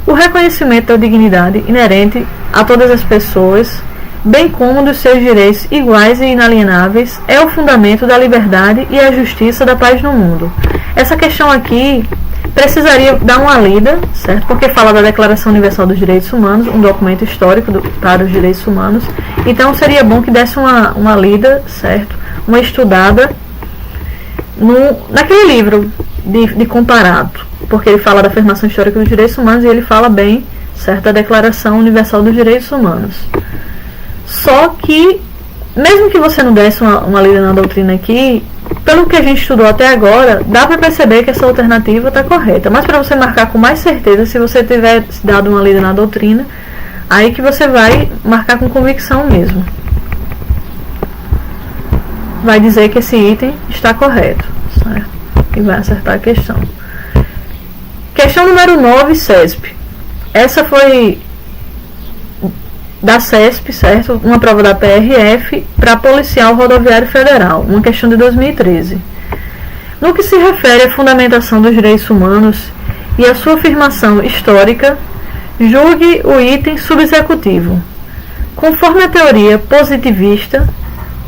O reconhecimento da dignidade inerente a todas as pessoas, bem como dos seus direitos iguais e inalienáveis, é o fundamento da liberdade e a justiça da paz no mundo. Essa questão aqui precisaria dar uma lida, certo? Porque fala da Declaração Universal dos Direitos Humanos, um documento histórico para os direitos humanos. Então seria bom que desse uma lida, certo? Uma estudada naquele livro de comparado, porque ele fala da afirmação histórica dos direitos humanos e ele fala bem, certo, da Declaração Universal dos Direitos Humanos. Só que, mesmo que você não desse uma lida na doutrina aqui, pelo que a gente estudou até agora, dá para perceber que essa alternativa está correta. Mas para você marcar com mais certeza, se você tiver dado uma lida na doutrina, aí que você vai marcar com convicção mesmo. Vai dizer que esse item está correto, certo? E vai acertar a questão. Questão número 9, CESP. Essa foi da CESP, certo? Uma prova da PRF para Policial Rodoviário Federal, uma questão de 2013. No que se refere à fundamentação dos direitos humanos e à sua afirmação histórica, julgue o item subexecutivo. Conforme a teoria positivista,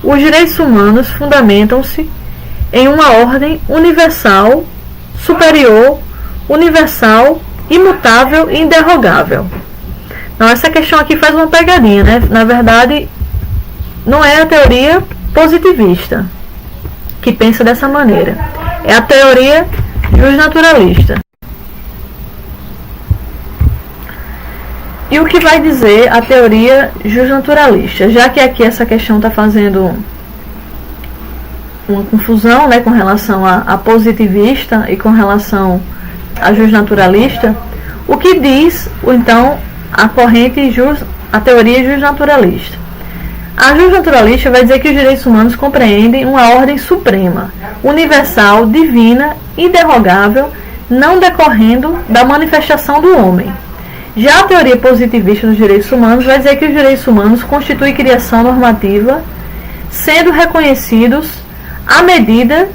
os direitos humanos fundamentam-se em uma ordem universal, superior, universal, imutável e inderrogável. Então, essa questão aqui faz uma pegadinha, né? Na verdade, não é a teoria positivista que pensa dessa maneira. É a teoria justnaturalista. E o que vai dizer a teoria justnaturalista? Já que aqui essa questão está fazendo uma confusão, né, com relação a positivista e com relação a justnaturalista, o que diz, então, a teoria justnaturalista? A justnaturalista vai dizer que os direitos humanos compreendem uma ordem suprema, universal, divina, inderrogável, não decorrendo da manifestação do homem. Já a teoria positivista dos direitos humanos vai dizer que os direitos humanos constituem criação normativa, sendo reconhecidos à medida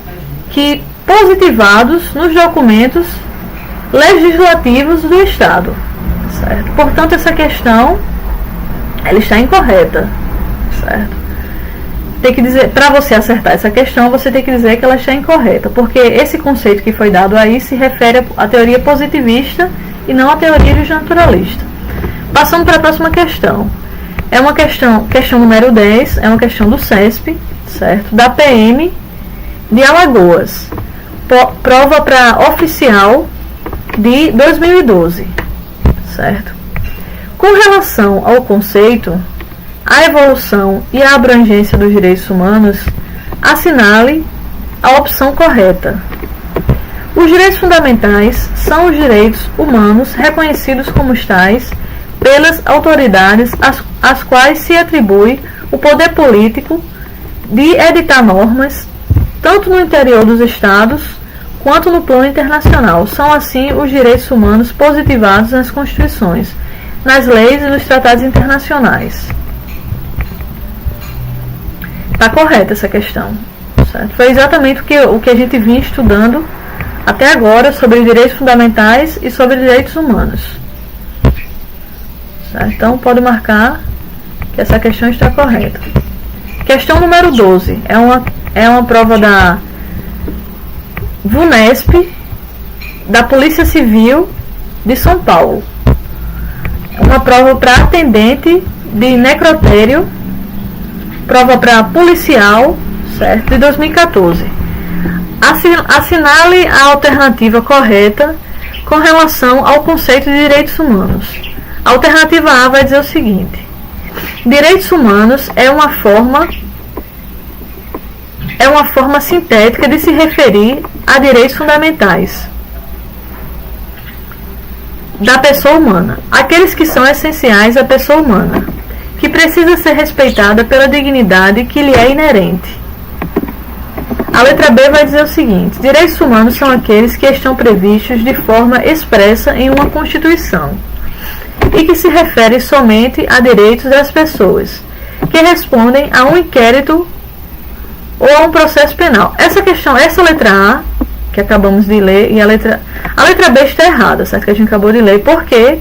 que positivados nos documentos legislativos do Estado. Certo? Portanto, essa questão ela está incorreta. Certo? tem que dizer, para você acertar essa questão, você tem que dizer que ela está incorreta, porque esse conceito que foi dado aí se refere à teoria positivista e não à teoria naturalista. Passando para a próxima questão. É uma questão número 10, é uma questão do CESP, certo? Da PM de Alagoas. Prova para oficial de 2012, certo? Com relação ao conceito, a evolução e a abrangência dos direitos humanos, assinale a opção correta. Os direitos fundamentais são os direitos humanos reconhecidos como tais pelas autoridades às quais se atribui o poder político de editar normas, tanto no interior dos Estados quanto no plano internacional. São, assim, os direitos humanos positivados nas constituições, nas leis e nos tratados internacionais. Está correta essa questão, certo? Foi exatamente o que a gente vinha estudando até agora sobre direitos fundamentais e sobre direitos humanos. Certo? Então pode marcar que essa questão está correta. Questão número 12 é uma prova da VUNESP, da Polícia Civil de São Paulo. Uma prova para atendente de necrotério, prova para policial, certo? De 2014. Assinale a alternativa correta com relação ao conceito de direitos humanos. A alternativa A vai dizer o seguinte: direitos humanos é uma forma sintética de se referir a direitos fundamentais da pessoa humana, aqueles que são essenciais à pessoa humana, que precisa ser respeitada pela dignidade que lhe é inerente. A letra B vai dizer o seguinte: direitos humanos são aqueles que estão previstos de forma expressa em uma Constituição e que se refere somente a direitos das pessoas que respondem a um inquérito ou a um processo penal. Essa letra A, que acabamos de ler, e a letra B está errada, certo? Que a gente acabou de ler, porque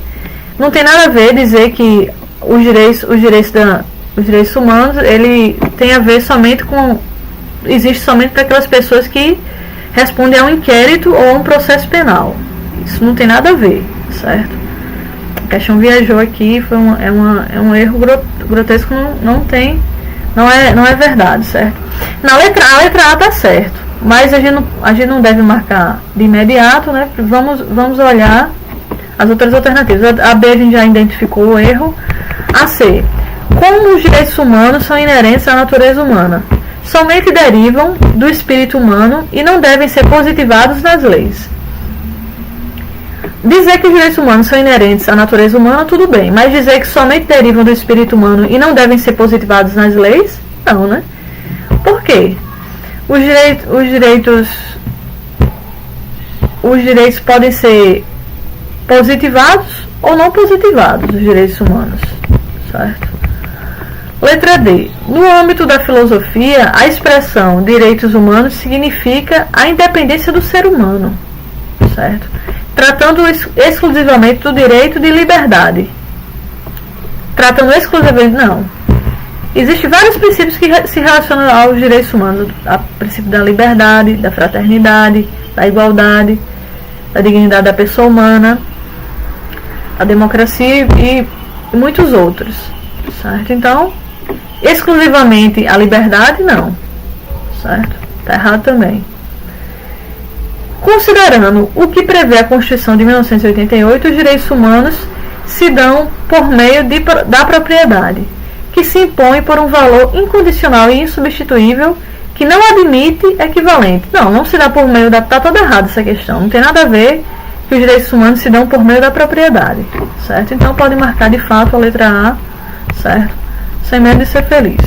não tem nada a ver dizer que os direitos humanos, ele tem a ver somente com... existe somente para aquelas pessoas que respondem a um inquérito ou a um processo penal. Isso não tem nada a ver, certo? A questão viajou aqui, é um erro grotesco, não é verdade, certo? A letra A está certo, mas a gente não deve marcar de imediato, né? Vamos olhar as outras alternativas. A B a gente já identificou o erro. A C: como os direitos humanos são inerentes à natureza humana, somente derivam do espírito humano e não devem ser positivados nas leis. Dizer que os direitos humanos são inerentes à natureza humana, tudo bem, mas dizer que somente derivam do espírito humano e não devem ser positivados nas leis, não, né? Por quê? Os direitos podem ser positivados ou não positivados, os direitos humanos, certo? Letra D: no âmbito da filosofia, a expressão direitos humanos significa a independência do ser humano, certo? Tratando exclusivamente do direito de liberdade. Tratando exclusivamente, não. Existem vários princípios que se relacionam aos direitos humanos: o princípio da liberdade, da fraternidade, da igualdade, da dignidade da pessoa humana, a democracia e muitos outros, certo? Então, exclusivamente a liberdade, não, certo? Está errado também. Considerando o que prevê a Constituição de 1988, os direitos humanos se dão por meio da propriedade, que se impõe por um valor incondicional e insubstituível que não admite equivalente. Não se dá por meio da... Está toda errada essa questão. Não tem nada a ver que os direitos humanos se dão por meio da propriedade, certo? Então pode marcar de fato a letra A, certo? Sem medo de ser feliz.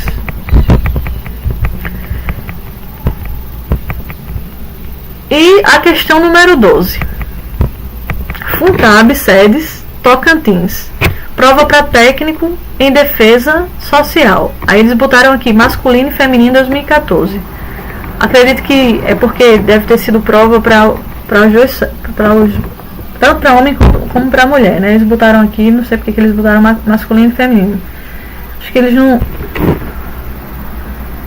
E a questão número 12. FUNCAB, sedes, Tocantins. Prova para técnico em defesa social. Aí eles botaram aqui masculino e feminino 2014. Acredito que é porque deve ter sido prova para os dois, tanto para homem como para mulher, né? Eles botaram aqui, não sei porque que eles botaram masculino e feminino. Acho que eles não...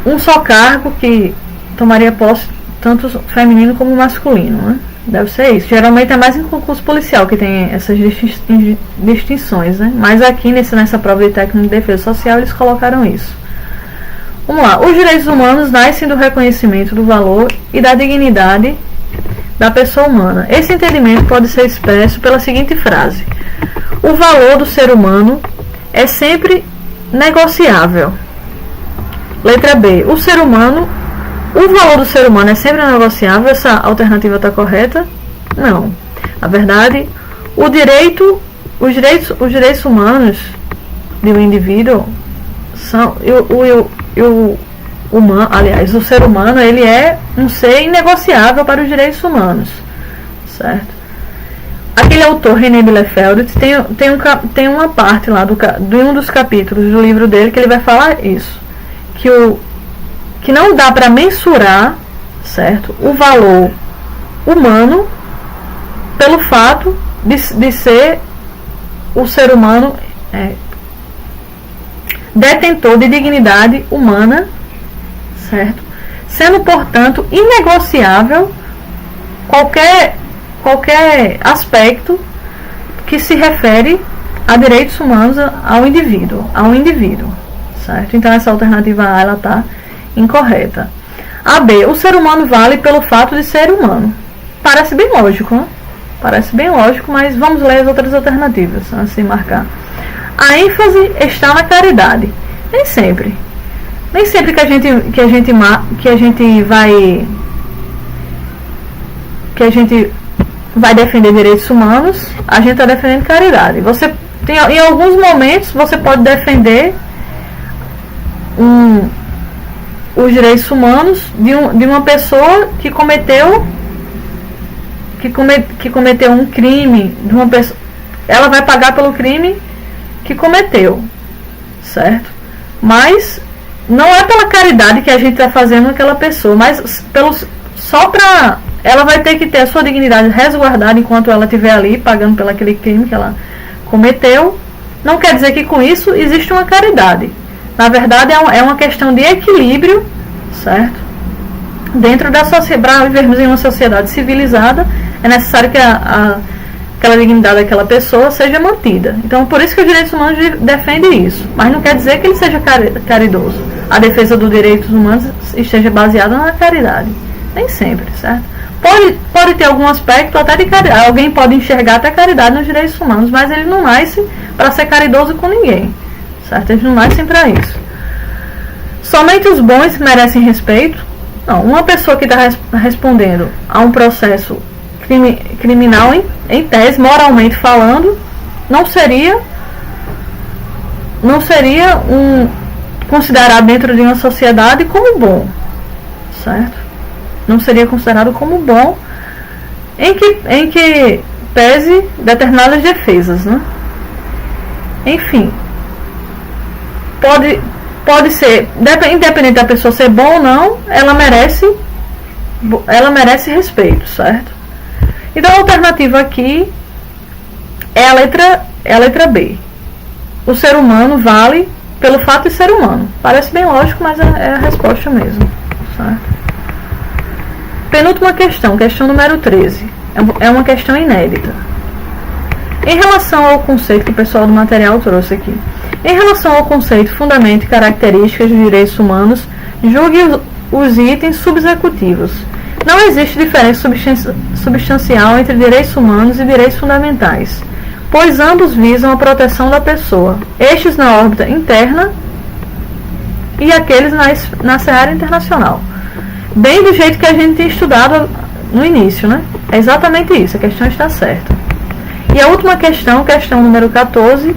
um só cargo que tomaria posse tanto feminino como masculino, né? Deve ser isso. Geralmente é mais em concurso policial que tem essas distinções, né? Mas aqui nessa prova de técnico de defesa social eles colocaram isso. Vamos lá. Os direitos humanos nascem do reconhecimento do valor e da dignidade da pessoa humana. Esse entendimento pode ser expresso pela seguinte frase: o valor do ser humano é sempre negociável. Letra B. O valor do ser humano é sempre negociável. Essa alternativa está correta? Não. Na verdade, os direitos humanos de um indivíduo são o ser humano ele é um ser inegociável para os direitos humanos, certo? Aquele autor René Bielefeld tem uma parte lá de um dos capítulos do livro dele que ele vai falar isso, que não dá para mensurar, certo, o valor humano pelo fato de ser o ser humano detentor de dignidade humana, certo? Sendo, portanto, inegociável qualquer aspecto que se refere a direitos humanos ao indivíduo, certo? Então essa alternativa A ela está incorreta. A B, o ser humano vale pelo fato de ser humano. Parece bem lógico, né? Parece bem lógico, mas vamos ler as outras alternativas antes de marcar. A ênfase está na caridade. Nem sempre que a gente vai defender direitos humanos, a gente está defendendo caridade. Em alguns momentos você pode defender os direitos humanos de uma pessoa que cometeu um crime, de uma pessoa, ela vai pagar pelo crime que cometeu, certo? Mas não é pela caridade que a gente está fazendo aquela pessoa, mas ela vai ter que ter a sua dignidade resguardada enquanto ela estiver ali pagando pelo aquele crime que ela cometeu. Não quer dizer que com isso existe uma caridade. Na verdade é uma questão de equilíbrio, certo? Dentro da sociedade, para vivermos em uma sociedade civilizada, é necessário que aquela dignidade daquela pessoa seja mantida. Então, por isso que os direitos humanos defendem isso. Mas não quer dizer que ele seja caridoso. A defesa dos direitos humanos esteja baseada na caridade. Nem sempre, certo? Pode ter algum aspecto até de caridade. Alguém pode enxergar até caridade nos direitos humanos, mas ele não nasce para ser caridoso com ninguém, certo? Eles não nascem para isso. Somente os bons merecem respeito? Não. Uma pessoa que está respondendo a um processo criminal, em tese, moralmente falando, não seria considerado dentro de uma sociedade como bom, certo? Não seria considerado como bom em que pese determinadas defesas, né? Enfim, pode ser, independente da pessoa ser bom ou não, ela merece respeito, certo? Então a alternativa aqui é a letra B. O ser humano vale pelo fato de ser humano. Parece bem lógico, mas é a resposta mesmo, certo? Penúltima questão número 13. É uma questão inédita. Em relação ao conceito que o pessoal do material trouxe aqui. Em relação ao conceito, fundamento e características dos direitos humanos, julgue os itens subsecutivos. Não existe diferença substancial entre direitos humanos e direitos fundamentais, pois ambos visam a proteção da pessoa, estes na órbita interna e aqueles na seara internacional. Bem do jeito que a gente tinha estudado no início, né? É exatamente isso, a questão está certa. E a última questão número 14,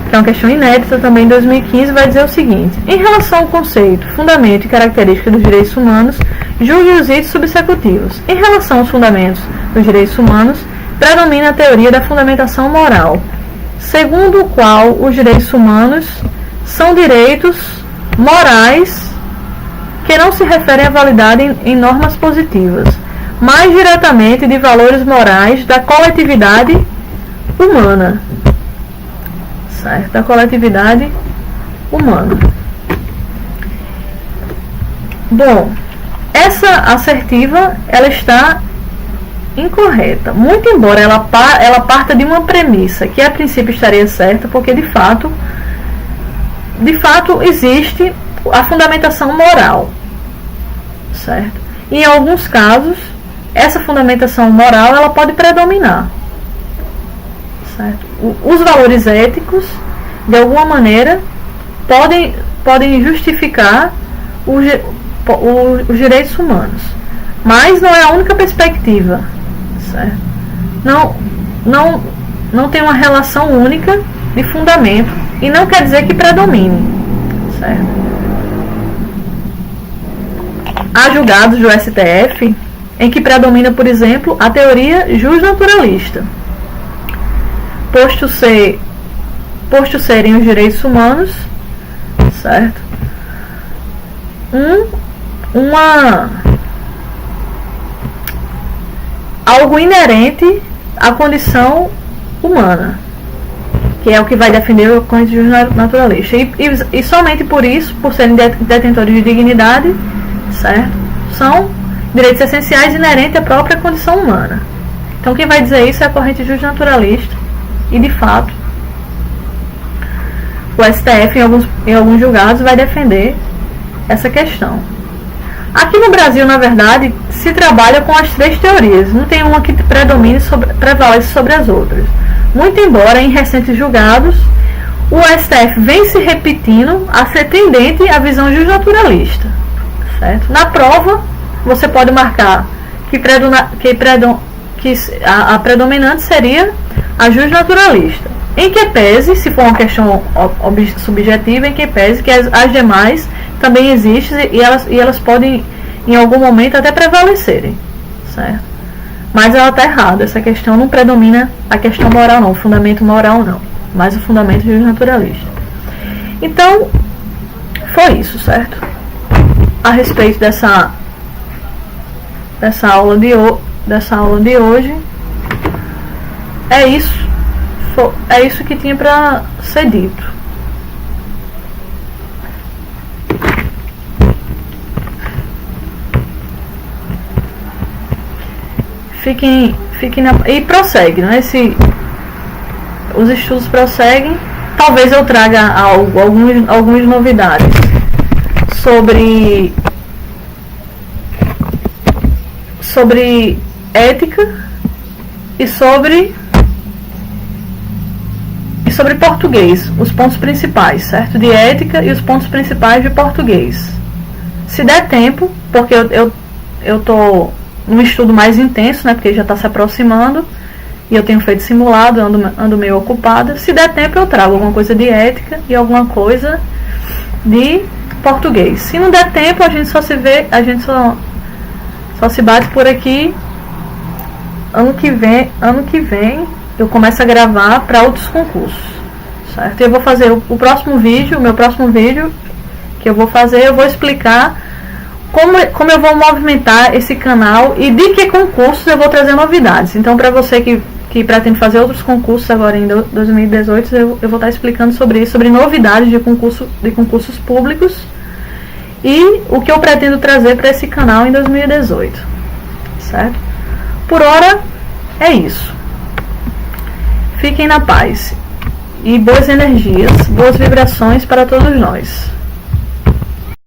que é uma questão inédita também em 2015, vai dizer o seguinte: em relação ao conceito, fundamento e característica dos direitos humanos, julgue os itens subsecutivos. Em relação aos fundamentos dos direitos humanos, predomina a teoria da fundamentação moral, segundo o qual os direitos humanos são direitos morais que não se referem à validade em normas positivas, mais diretamente de valores morais da coletividade humana, certo? Da coletividade humana. Bom, essa assertiva, ela está incorreta, muito embora ela parta de uma premissa que a princípio estaria certa, porque de fato existe a fundamentação moral, certo? E em alguns casos, essa fundamentação moral ela pode predominar, certo? Os valores éticos, de alguma maneira, podem justificar os direitos humanos, mas não é a única perspectiva, certo? Não tem uma relação única de fundamento e não quer dizer que predomine, certo? Há julgados do STF em que predomina, por exemplo, a teoria justnaturalista, posto serem os direitos humanos, certo? Algo inerente à condição humana, que é o que vai defender o corrente justnaturalista. E somente por isso, por serem detentores de dignidade, certo? São direitos essenciais inerentes à própria condição humana. Então quem vai dizer isso é a corrente justnaturalista, e de fato o STF em alguns julgados vai defender essa questão. Aqui no Brasil, na verdade, se trabalha com as três teorias, não tem uma que prevalece sobre as outras. Muito embora em recentes julgados o STF vem se repetindo a ser tendente à visão justnaturalista, certo? Na prova, você pode marcar que a predominante seria a justnaturalista, em que pese, se for uma questão subjetiva, em que pese que as demais também existem e elas podem em algum momento até prevalecerem, certo? Mas ela está errada, essa questão não predomina a questão moral não, o fundamento moral não, mas o fundamento justnaturalista. Então, foi isso, certo? A respeito dessa aula de hoje, é isso que tinha para ser dito. E prossegue, né? Os estudos prosseguem. Talvez eu traga algumas novidades sobre ética e sobre português, os pontos principais, certo? De ética e os pontos principais de português. Se der tempo, porque eu tô num estudo mais intenso, né? Porque já está se aproximando e eu tenho feito simulado, ando meio ocupada. Se der tempo, eu trago alguma coisa de ética e alguma coisa de português. Se não der tempo, a gente só se bate por aqui. Ano que vem eu começo a gravar para outros concursos, certo? Eu vou fazer o meu próximo vídeo que eu vou fazer, eu vou explicar como eu vou movimentar esse canal e de que concursos eu vou trazer novidades. Então, para você que pretende fazer outros concursos agora em 2018, eu vou estar explicando sobre isso, sobre novidades de concursos públicos e o que eu pretendo trazer para esse canal em 2018, certo? Por hora, é isso. Fiquem na paz e boas energias, boas vibrações para todos nós.